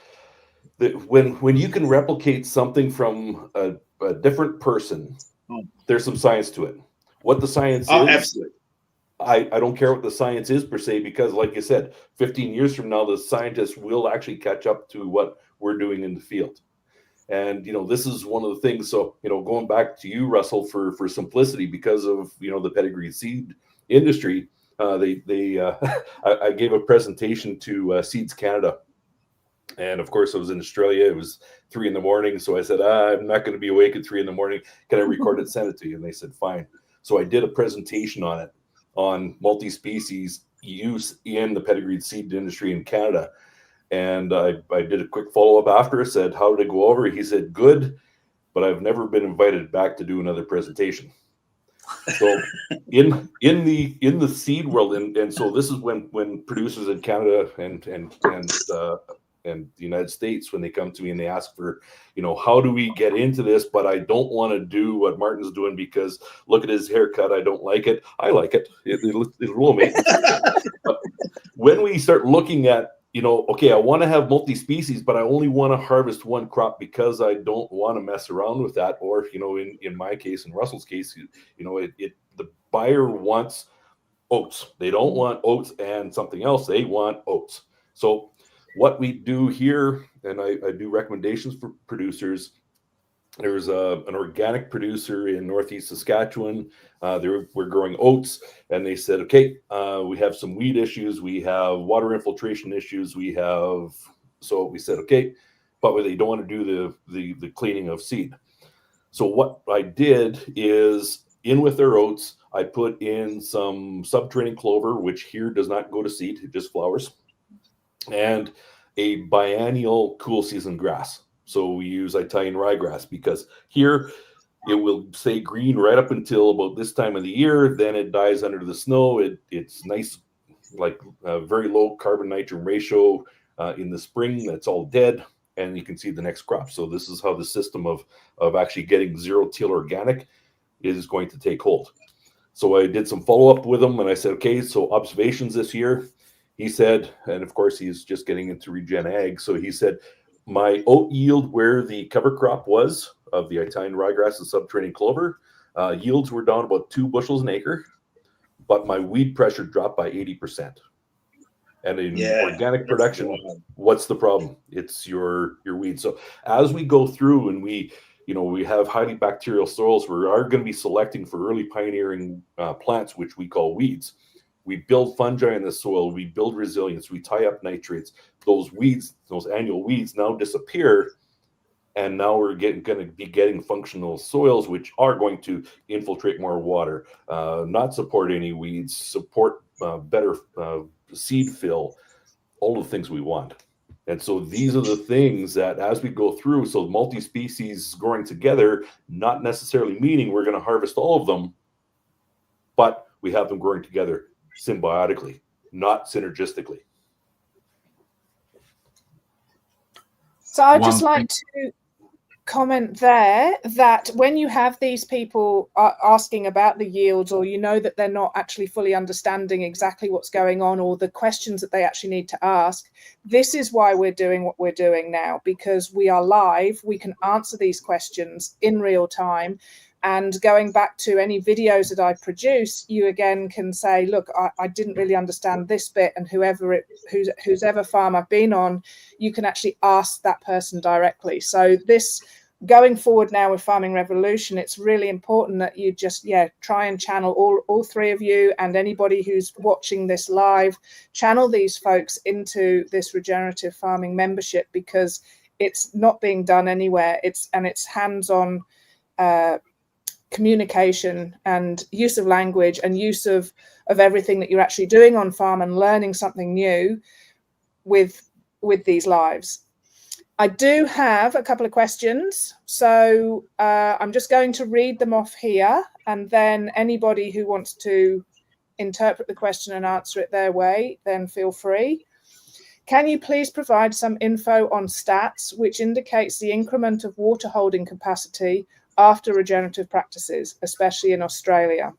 that when you can replicate something from a different person, there's some science to it. What the science is, absolutely. I don't care what the science is per se, because like you said, 15 years from now, the scientists will actually catch up to what we're doing in the field. And, you know, this is one of the things. So, you know, going back to you, Russell, for simplicity, because of, you know, the pedigree seed industry, I gave a presentation to Seeds Canada. And of course, I was in Australia. It was 3 a.m. So I said, I'm not going to be awake at 3 a.m. Can I record it and send it to you? And they said, fine. So I did a presentation on it, on multi-species use in the pedigreed seed industry in Canada. And I did a quick follow-up after. I said, how did it go over? He said, good, but I've never been invited back to do another presentation. So in the seed world, and so this is when producers in Canada and the United States, when they come to me and they ask for, you know, how do we get into this? But I don't want to do what Martin's doing because look at his haircut. I don't like it. I like it. It's real amazing. But when we start looking at, you know, okay, I want to have multi-species, but I only want to harvest one crop because I don't want to mess around with that. Or, you know, in my case, in Russell's case, you know, the buyer wants oats. They don't want oats and something else. They want oats. So what we do here, and I do recommendations for producers. There's an organic producer in Northeast Saskatchewan. We're growing oats, and they said, okay, we have some weed issues. We have water infiltration issues. So we said, okay, but they don't want to do the cleaning of seed. So what I did is, in with their oats, I put in some subterranean clover, which here does not go to seed, it just flowers, and a biennial cool season grass. So we use Italian ryegrass because here it will stay green right up until about this time of the year. Then it dies under the snow. It's nice, like very low carbon nitrogen ratio in the spring. That's all dead, and you can see the next crop. So this is how the system of actually getting zero-till organic is going to take hold. So I did some follow-up with him, and I said, okay, so observations this year. He said, and of course he's just getting into regen ag. So he said, my oat yield where the cover crop was of the Italian ryegrass and subterranean clover, yields were down about 2 bushels an acre, but my weed pressure dropped by 80%. And in organic production, what's the problem? It's your weeds. So as we go through and we have highly bacterial soils, we are going to be selecting for early pioneering plants, which we call weeds. We build fungi in the soil. We build resilience. We tie up nitrates. Those weeds, those annual weeds, now disappear, and now we're going to be getting functional soils, which are going to infiltrate more water, not support any weeds, support better seed fill, all the things we want. And so these are the things that as we go through, so multi-species growing together, not necessarily meaning we're going to harvest all of them, but we have them growing together symbiotically, not synergistically. So I'd just like to comment there that when you have these people asking about the yields, or you know that they're not actually fully understanding exactly what's going on or the questions that they actually need to ask, this is why we're doing what we're doing now, because we are live, we can answer these questions in real time. And going back to any videos that I produce, you again can say, look, I didn't really understand this bit, and whosever farm I've been on, you can actually ask that person directly. So this going forward now with Farming Revolution, it's really important that you just, try and channel all three of you and anybody who's watching this live, channel these folks into this regenerative farming membership, because it's not being done anywhere. It's hands-on communication and use of language and use of everything that you're actually doing on farm and learning something new with these lives. I do have a couple of questions, so I'm just going to read them off here, and then anybody who wants to interpret the question and answer it their way, then feel free. Can you please provide some info on stats which indicates the increment of water holding capacity after regenerative practices, especially in Australia?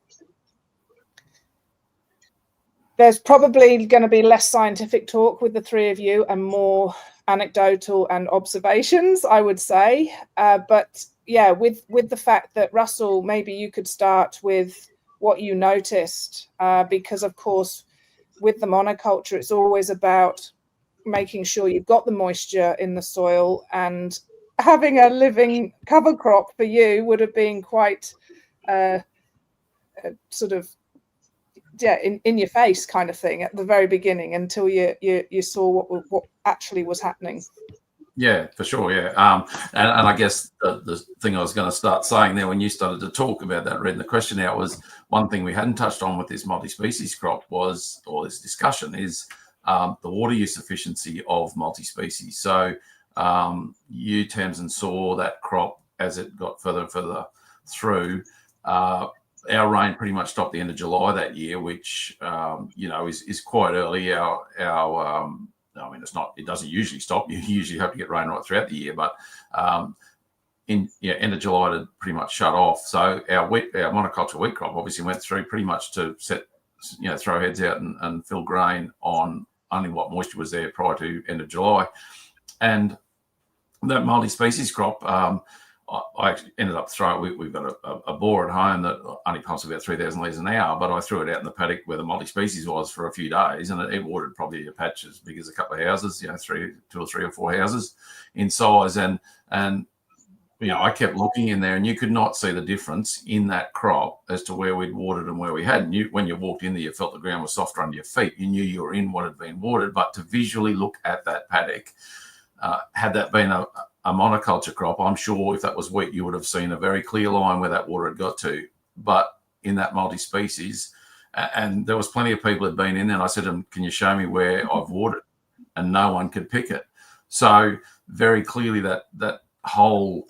There's probably going to be less scientific talk with the three of you and more anecdotal and observations, I would say. But yeah, with the fact that, Russell, maybe you could start with what you noticed, because of course, with the monoculture, it's always about making sure you've got the moisture in the soil, and having a living cover crop for you would have been quite sort of in your face kind of thing at the very beginning, until you saw what actually was happening. Yeah, for sure. Yeah. And I guess the thing I was going to start saying there when you started to talk about that, reading the question out, was one thing we hadn't touched on with this multi-species crop was, or this discussion, is the water use efficiency of multi-species. So you, Tamzin, saw that crop as it got further and further through. Our rain pretty much stopped the end of July that year, which is quite early. I mean, it doesn't usually stop. You usually have to get rain right throughout the year, but end of July to pretty much shut off. So our monoculture wheat crop obviously went through pretty much to throw heads out and fill grain on only what moisture was there prior to end of July. And that multi-species crop, I actually ended up throwing. We've got a bore at home that only pumps about 3,000 litres an hour, but I threw it out in the paddock where the multi-species was for a few days, and it watered probably a patch as big as a couple of houses, 2 or 3 or 4 houses in size. And I kept looking in there, and you could not see the difference in that crop as to where we'd watered and where we hadn't. When you walked in there, you felt the ground was softer under your feet. You knew you were in what had been watered, but to visually look at that paddock, had that been a monoculture crop, I'm sure if that was wheat, you would have seen a very clear line where that water had got to. But in that multi-species, and there was plenty of people who had been in there, and I said to them, can you show me where I've watered? And no one could pick it. So very clearly that whole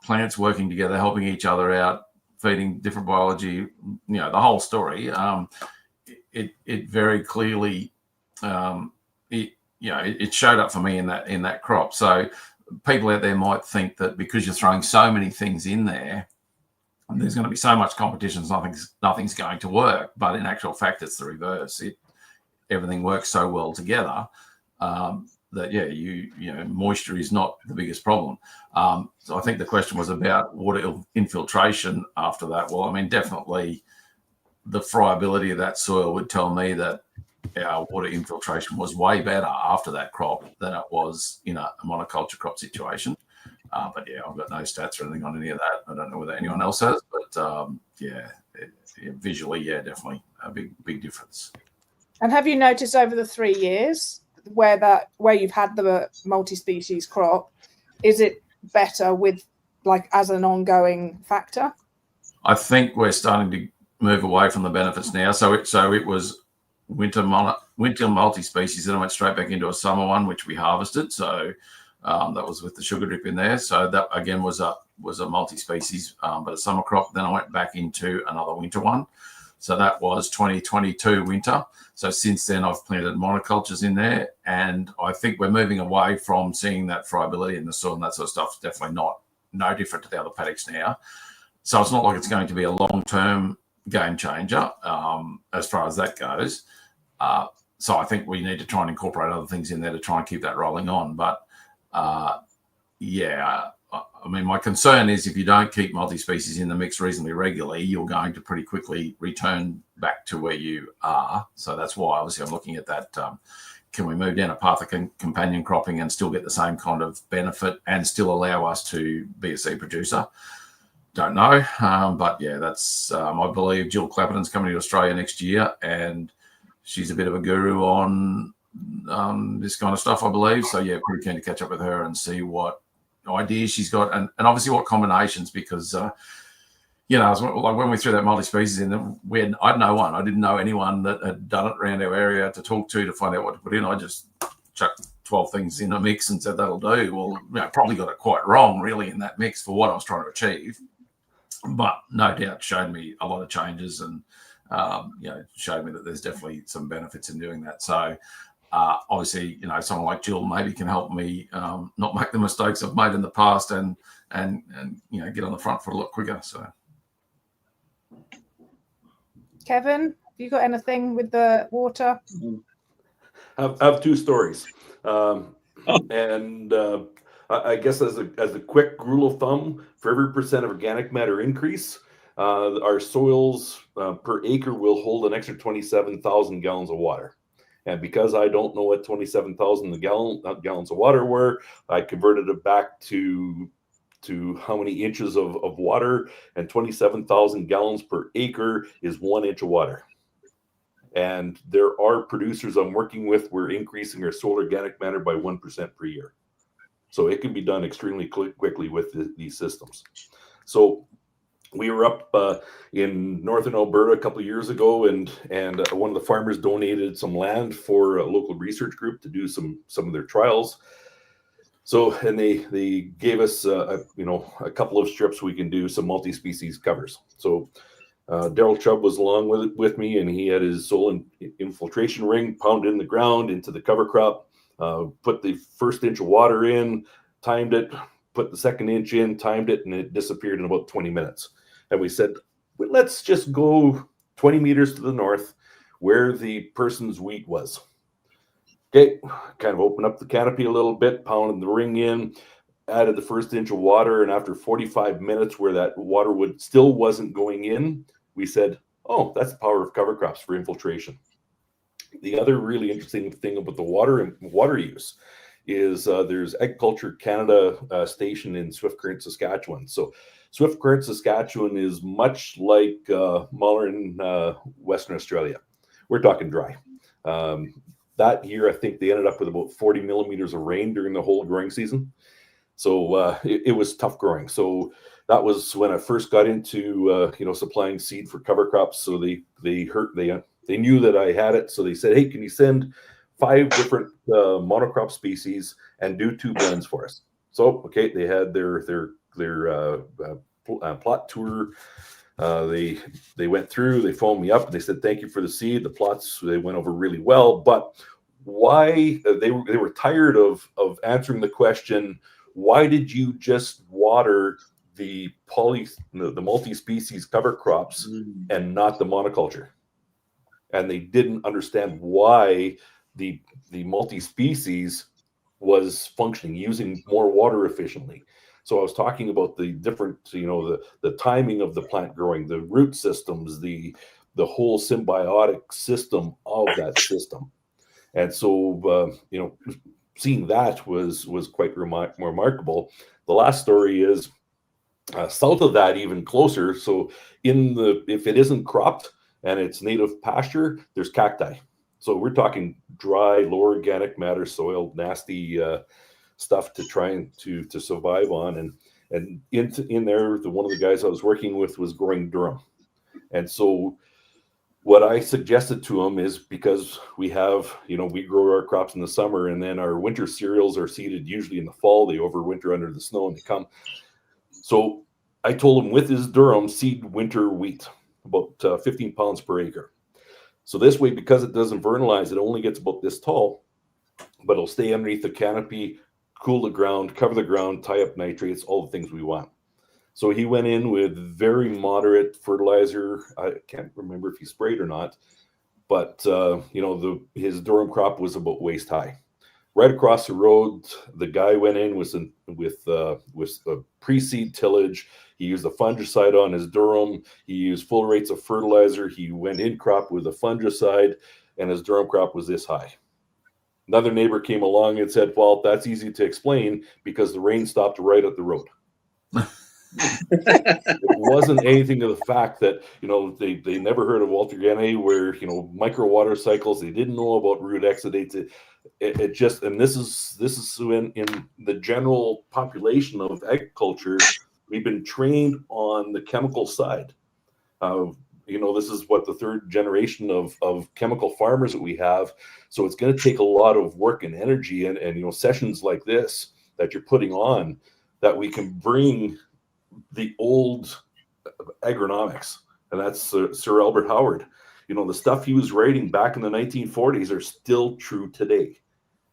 plants working together, helping each other out, feeding different biology, the whole story, it very clearly, it showed up for me in that crop. So people out there might think that because you're throwing so many things in there, there's going to be so much competition, nothing's going to work. But in actual fact, it's the reverse. Everything works so well together that moisture is not the biggest problem. So I think the question was about water infiltration after that. Well, I mean, definitely the friability of that soil would tell me that our water infiltration was way better after that crop than it was in a monoculture crop situation. But yeah, I've got no stats or anything on any of that. I don't know whether anyone else has, but visually, definitely a big difference. And have you noticed over the 3 years where you've had the multi-species crop, is it better with as an ongoing factor? I think we're starting to move away from the benefits now. So it was winter multi-species, then I went straight back into a summer one, which we harvested. So that was with the sugar drip in there. So that again was a multi-species, but a summer crop. Then I went back into another winter one. So that was 2022 winter. So since then I've planted monocultures in there, and I think we're moving away from seeing that friability in the soil and that sort of stuff. It's definitely no different to the other paddocks now. So it's not like it's going to be a long-term game changer as far as that goes. So I think we need to try and incorporate other things in there to try and keep that rolling on. But I mean, my concern is if you don't keep multi-species in the mix reasonably regularly, you're going to pretty quickly return back to where you are. So that's why, obviously, I'm looking at that. Can we move down a path of companion cropping and still get the same kind of benefit and still allow us to be a seed producer? Don't know. But yeah, that's, I believe Jill Clapperton's coming to Australia next year, and she's a bit of a guru on this kind of stuff, I believe. So yeah, pretty keen to catch up with her and see what ideas she's got, and obviously what combinations, because you know, like when we threw that multi-species in, I had no one. I didn't know anyone that had done it around our area to talk to find out what to put in. I just chucked 12 things in a mix and said that'll do. Well, you know, probably got it quite wrong really in that mix for what I was trying to achieve, but no doubt showed me a lot of changes, and you know, showed me that there's definitely some benefits in doing that. So obviously, you know, someone like Jill maybe can help me not make the mistakes I've made in the past, and you know, get on the front foot a lot quicker. So, Kevin, have you got anything with the water? I have two stories, and I guess as a quick rule of thumb, for every % of organic matter increase, our soils per acre will hold an extra 27,000 gallons of water. And because I don't know what 27,000 gallons of water were, I converted it back to how many inches of water, and 27,000 gallons per acre is 1 inch of water. And there are producers I'm working with, we're increasing our soil organic matter by 1% per year. So it can be done extremely quickly with these systems. So we were up in northern Alberta a couple of years ago, and one of the farmers donated some land for a local research group to do some of their trials. So, and they gave us a couple of strips we can do some multi-species covers. So Daryl Chubb was along with me, and he had his soil infiltration ring pounded in the ground into the cover crop, put the first inch of water in, timed it, put the second inch in, timed it, and it disappeared in about 20 minutes. And we said, well, let's just go 20 meters to the north where the person's wheat was. Okay, kind of open up the canopy a little bit, pounded the ring in, added the first inch of water, and after 45 minutes where that water still wasn't going in, we said, oh, that's the power of cover crops for infiltration. The other really interesting thing about the water use is there's Agriculture Canada station in Swift Current, Saskatchewan. So Swift Current, Saskatchewan is much like Muller in Western Australia. We're talking dry. That year, I think they ended up with about 40 millimeters of rain during the whole growing season. So it was tough growing. So that was when I first got into supplying seed for cover crops. So they knew that I had it. So they said, hey, can you send 5 different monocrop species and do 2 blends for us? So okay, they had their plot tour. They went through, they phoned me up, and they said, thank you for the seed. The plots, they went over really well, but why they were tired of answering the question, why did you just water the multi-species cover crops and not the monoculture? And they didn't understand why the multi-species was functioning, using more water efficiently. So I was talking about the different, the timing of the plant growing, the root systems, the whole symbiotic system of that system. And so, seeing that was quite remarkable. The last story is south of that, even closer. So if it isn't cropped and it's native pasture, there's cacti. So we're talking dry, low organic matter soil, nasty stuff to try and to survive on. And in there, one of the guys I was working with was growing durum. And so what I suggested to him is, because we grow our crops in the summer, and then our winter cereals are seeded usually in the fall. They overwinter under the snow and they come. So I told him with his durum, seed winter wheat, about 15 pounds per acre. So this way, because it doesn't vernalize, it only gets about this tall, but it'll stay underneath the canopy, cool the ground, cover the ground, tie up nitrates, all the things we want. So he went in with very moderate fertilizer. I can't remember if he sprayed or not, but his durum crop was about waist high. Right across the road, the guy went in with a pre-seed tillage. He used a fungicide on his durum. He used full rates of fertilizer. He went in crop with a fungicide, and his durum crop was this high. Another neighbor came along and said, well, that's easy to explain because the rain stopped right at the road. It wasn't anything to the fact that, they never heard of Altergene, where, micro water cycles, they didn't know about root exudates. It just, and this is in the general population of agriculture, we've been trained on the chemical side. This is what the third generation of chemical farmers that we have. So it's going to take a lot of work and energy and sessions like this that you're putting on, that we can bring the old agronomics, and that's Sir Albert Howard. The stuff he was writing back in the 1940s are still true today,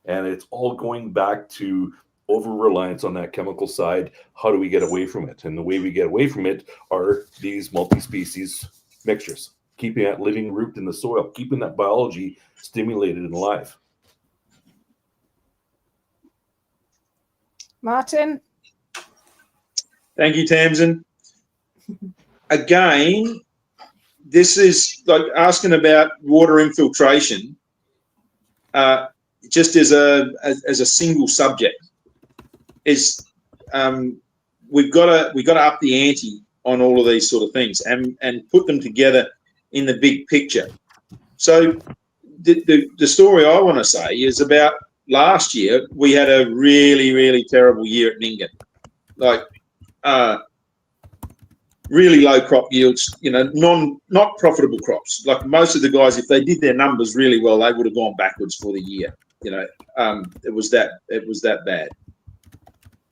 and it's all going back to over-reliance on that chemical side. How do we get away from it? And the way we get away from it are these multi-species mixtures, keeping that living root in the soil, keeping that biology stimulated and alive. Martin? Thank you, Tamzin. Again, this is like asking about water infiltration, just as a single subject. We've got to up the ante on all of these sort of things and put them together in the big picture. So the story I want to say is about last year. We had a really, really terrible year at Ningen. Like, really low crop yields, not profitable crops. Like most of the guys, if they did their numbers really well, they would have gone backwards for the year. It was that bad.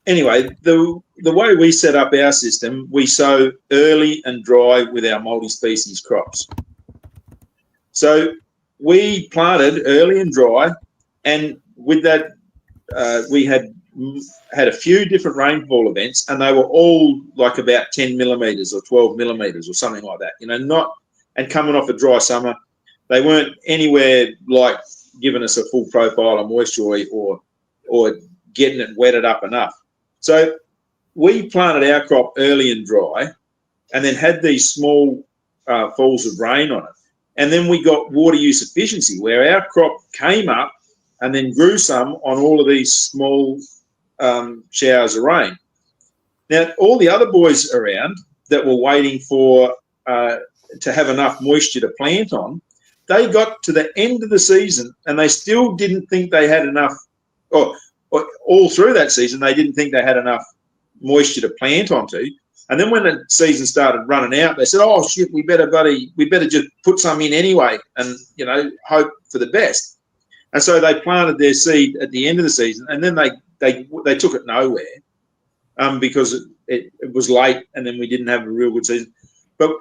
Anyway, the way we set up our system, we sow early and dry with our multi-species crops. So we planted early and dry, and with that, we had a few different rainfall events, and they were all like about 10 millimeters or 12 millimeters or something like that. And coming off a dry summer, they weren't anywhere like giving us a full profile of moisture or getting it wetted up enough. So we planted our crop early and dry, and then had these small falls of rain on it. And then we got water use efficiency, where our crop came up and then grew some on all of these small showers of rain. Now, all the other boys around that were waiting for to have enough moisture to plant on, they got to the end of the season and they still didn't think they had enough, or all through that season, they didn't think they had enough moisture to plant onto. And then when the season started running out, they said, "Oh shit, we better just put some in anyway, and hope for the best." And so they planted their seed at the end of the season, and then they took it nowhere, because it was late, and then we didn't have a real good season. But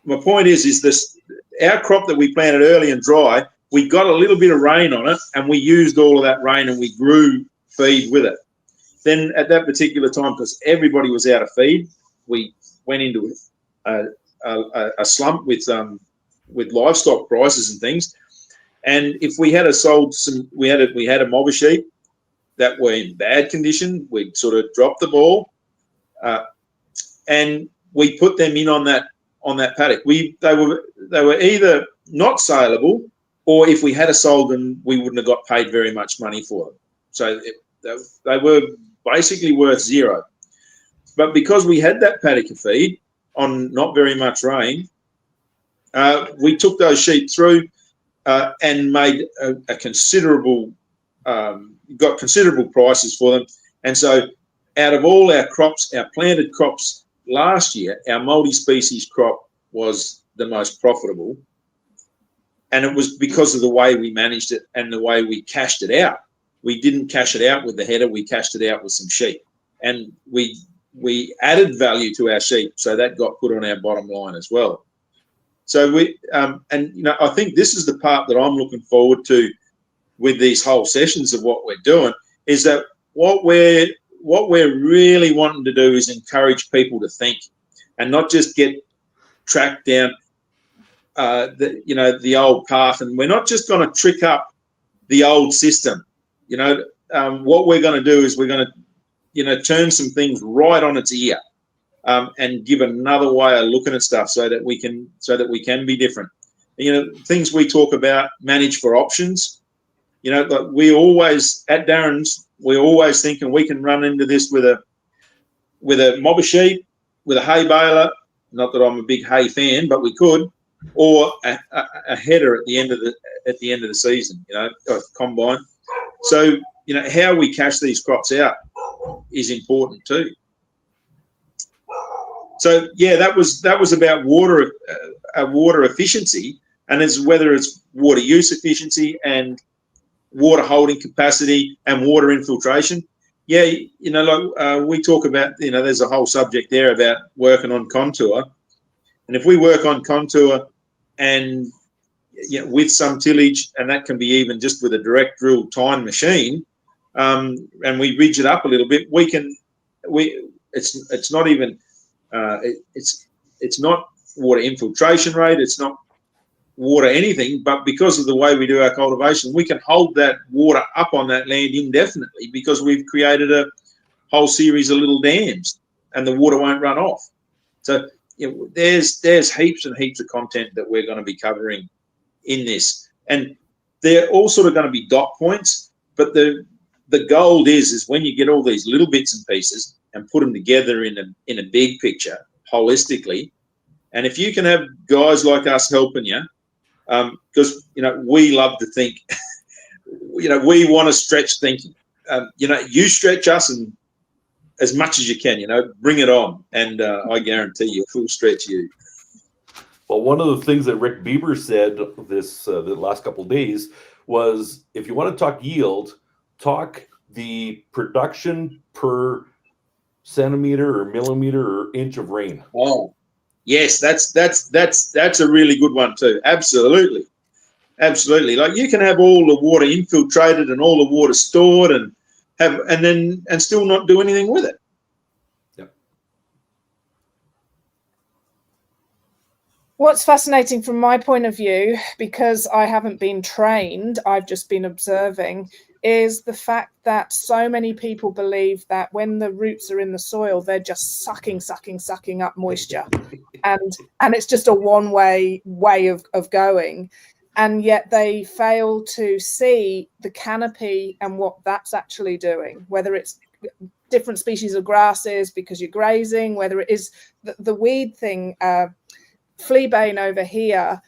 my point is this: our crop that we planted early and dry, we got a little bit of rain on it, and we used all of that rain, and we grew feed with it. Then at that particular time, because everybody was out of feed, we went into a slump with livestock prices and things. And if we had sold some, we had a mob of sheep that were in bad condition, we'd sort of dropped the ball, and we put them in on that paddock. They were either not saleable, or if we had sold them, we wouldn't have got paid very much money for them. So they were basically worth zero. But because we had that paddock of feed on not very much rain, we took those sheep through and made a considerable, got considerable prices for them. And so out of all our crops, our planted crops last year, our multi-species crop was the most profitable. And it was because of the way we managed it and the way we cashed it out. We didn't cash it out with the header, we cashed it out with some sheep. And we added value to our sheep, so that got put on our bottom line as well. So I think this is the part that I'm looking forward to with these whole sessions of what we're doing, is that what we're really wanting to do is encourage people to think and not just get tracked down the old path. And we're not just going to trick up the old system. what we're going to do is we're going to, turn some things right on its ear, and give another way of looking at stuff so that we can be different. Things we talk about, manage for options. Like we always at Darren's, we're always thinking we can run into this with a mobber sheep, with a hay baler. Not that I'm a big hay fan, but we could, or a header at the end of the season. Combine. So how we cash these crops out is important too. So yeah, that was about water efficiency, and it's whether it's water use efficiency and water holding capacity and water infiltration. Yeah, we talk about, there's a whole subject there about working on contour, and if we work on contour and with some tillage, and that can be even just with a direct drill tine machine, and we ridge it up a little bit, it's not even it's not water infiltration rate, it's not water anything, but because of the way we do our cultivation, we can hold that water up on that land indefinitely because we've created a whole series of little dams and the water won't run off. So there's heaps and heaps of content that we're going to be covering in this, and they're all sort of going to be dot points, but the gold is when you get all these little bits and pieces and put them together in a big picture holistically. And if you can have guys like us helping you, because we love to think, we want to stretch thinking. You stretch us and as much as you can, bring it on, and I guarantee you, we'll stretch you. Well, one of the things that Rick Bieber said the last couple of days was, if you want to talk yield, talk the production per centimeter or millimeter or inch of rain. Oh, yes, that's a really good one too. Absolutely. Like you can have all the water infiltrated and all the water stored and still not do anything with it. Yep. What's fascinating from my point of view, because I haven't been trained, I've just been observing, is the fact that so many people believe that when the roots are in the soil, they're just sucking up moisture, and it's just a one-way of going, and yet they fail to see the canopy and what that's actually doing, whether it's different species of grasses because you're grazing, whether it is the weed thing. Fleabane over here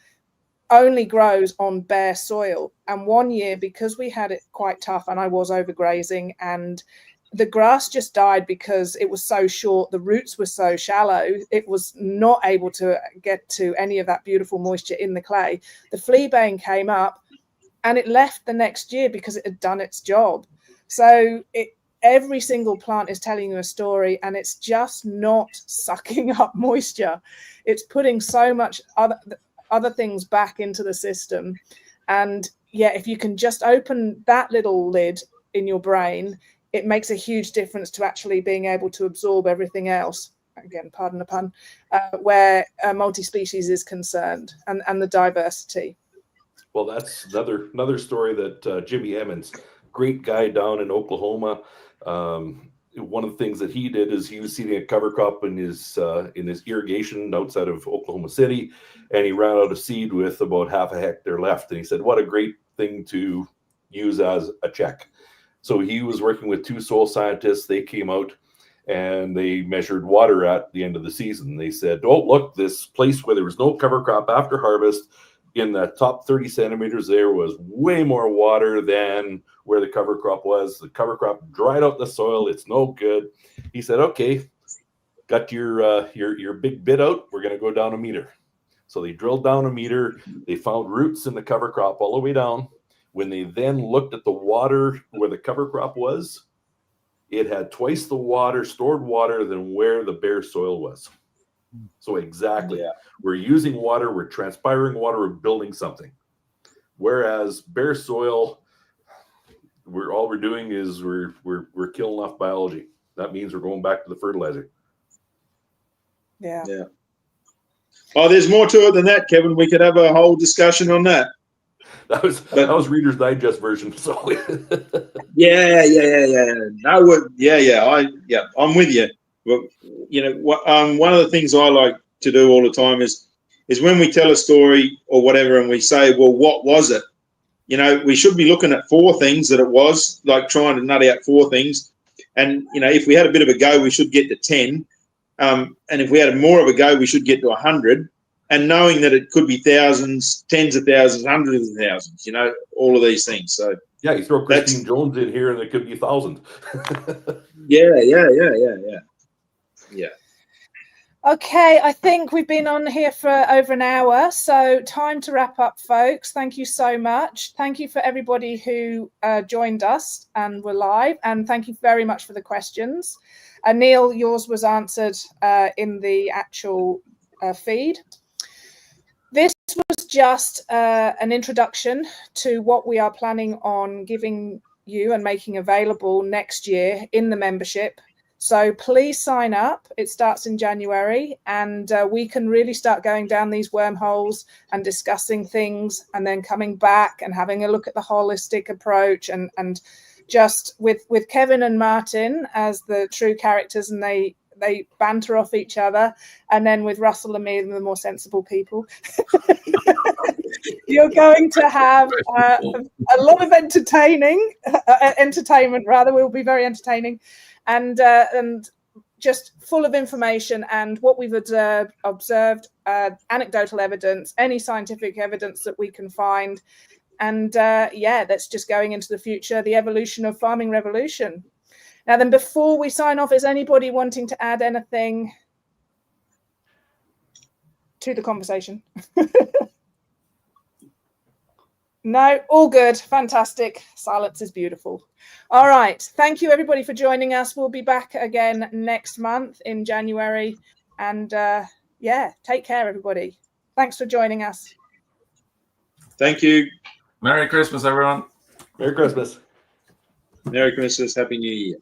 only grows on bare soil, and one year, because we had it quite tough and I was overgrazing, and the grass just died because it was so short, the roots were so shallow, it was not able to get to any of that beautiful moisture in the clay. The fleabane came up and it left the next year because it had done its job. So every single plant is telling you a story, and it's just not sucking up moisture. It's putting so much other things back into the system. And yeah, if you can just open that little lid in your brain, it makes a huge difference to actually being able to absorb everything else. Again, pardon the pun, where multi-species is concerned, and the diversity. Well, that's another story that Jimmy Emmons, great guy down in Oklahoma. One of the things that he did is he was seeding a cover crop in his irrigation outside of Oklahoma City, and he ran out of seed with about half a hectare left. And he said, "What a great thing to use as a check." So he was working with two soil scientists. They came out and they measured water at the end of the season. They said, "Oh, look, this place where there was no cover crop after harvest, in the top 30 centimeters, there was way more water than where the cover crop was. The cover crop dried out the soil. It's no good." He said, "Okay, got your big bit out. We're going to go down a meter." So they drilled down a meter. They found roots in the cover crop all the way down. When they then looked at the water where the cover crop was, it had twice the water, stored water, than where the bare soil was. So exactly, yeah. We're using water, we're transpiring water, we're building something. Whereas bare soil, all we're doing is we're killing off biology. That means we're going back to the fertilizer. Yeah. Oh, there's more to it than that, Kevin. We could have a whole discussion on that. That was Reader's Digest version. So yeah. No, I'm with you. But you know what? One of the things I like to do all the time is when we tell a story or whatever, and we say, "Well, what was it?" You know, we should be looking at 4 things that it was, like trying to nut out 4 things. And you know, if we had a bit of a go, we should get to 10. And if we had more of a go, we should get to 100. And knowing that it could be thousands, tens of thousands, hundreds of thousands, you know, all of these things. So yeah, you throw Christine Jones in here, and it could be 1,000. Yeah. Okay, I think we've been on here for over an hour, so time to wrap up, folks. Thank you so much. Thank you for everybody who joined us and were live, and thank you very much for the questions. Neil, yours was answered in the actual feed. This was just an introduction to what we are planning on giving you and making available next year in the membership. So please sign up. It starts in January, and we can really start going down these wormholes and discussing things, and then coming back and having a look at the holistic approach, and just with Kevin and Martin as the true characters, and they banter off each other, and then with Russell and me, the more sensible people. You're going to have a lot of entertainment rather. Will be very entertaining, and just full of information and what we've observed, anecdotal evidence, any scientific evidence that we can find, and that's just going into the future, the evolution of farming revolution. Now then, before we sign off, is anybody wanting to add anything to the conversation? No, all good. Fantastic. Silence is beautiful. All right. Thank you, everybody, for joining us. We'll be back again next month in January. And take care, everybody. Thanks for joining us. Thank you. Merry Christmas, everyone. Merry Christmas. Merry Christmas. Happy New Year.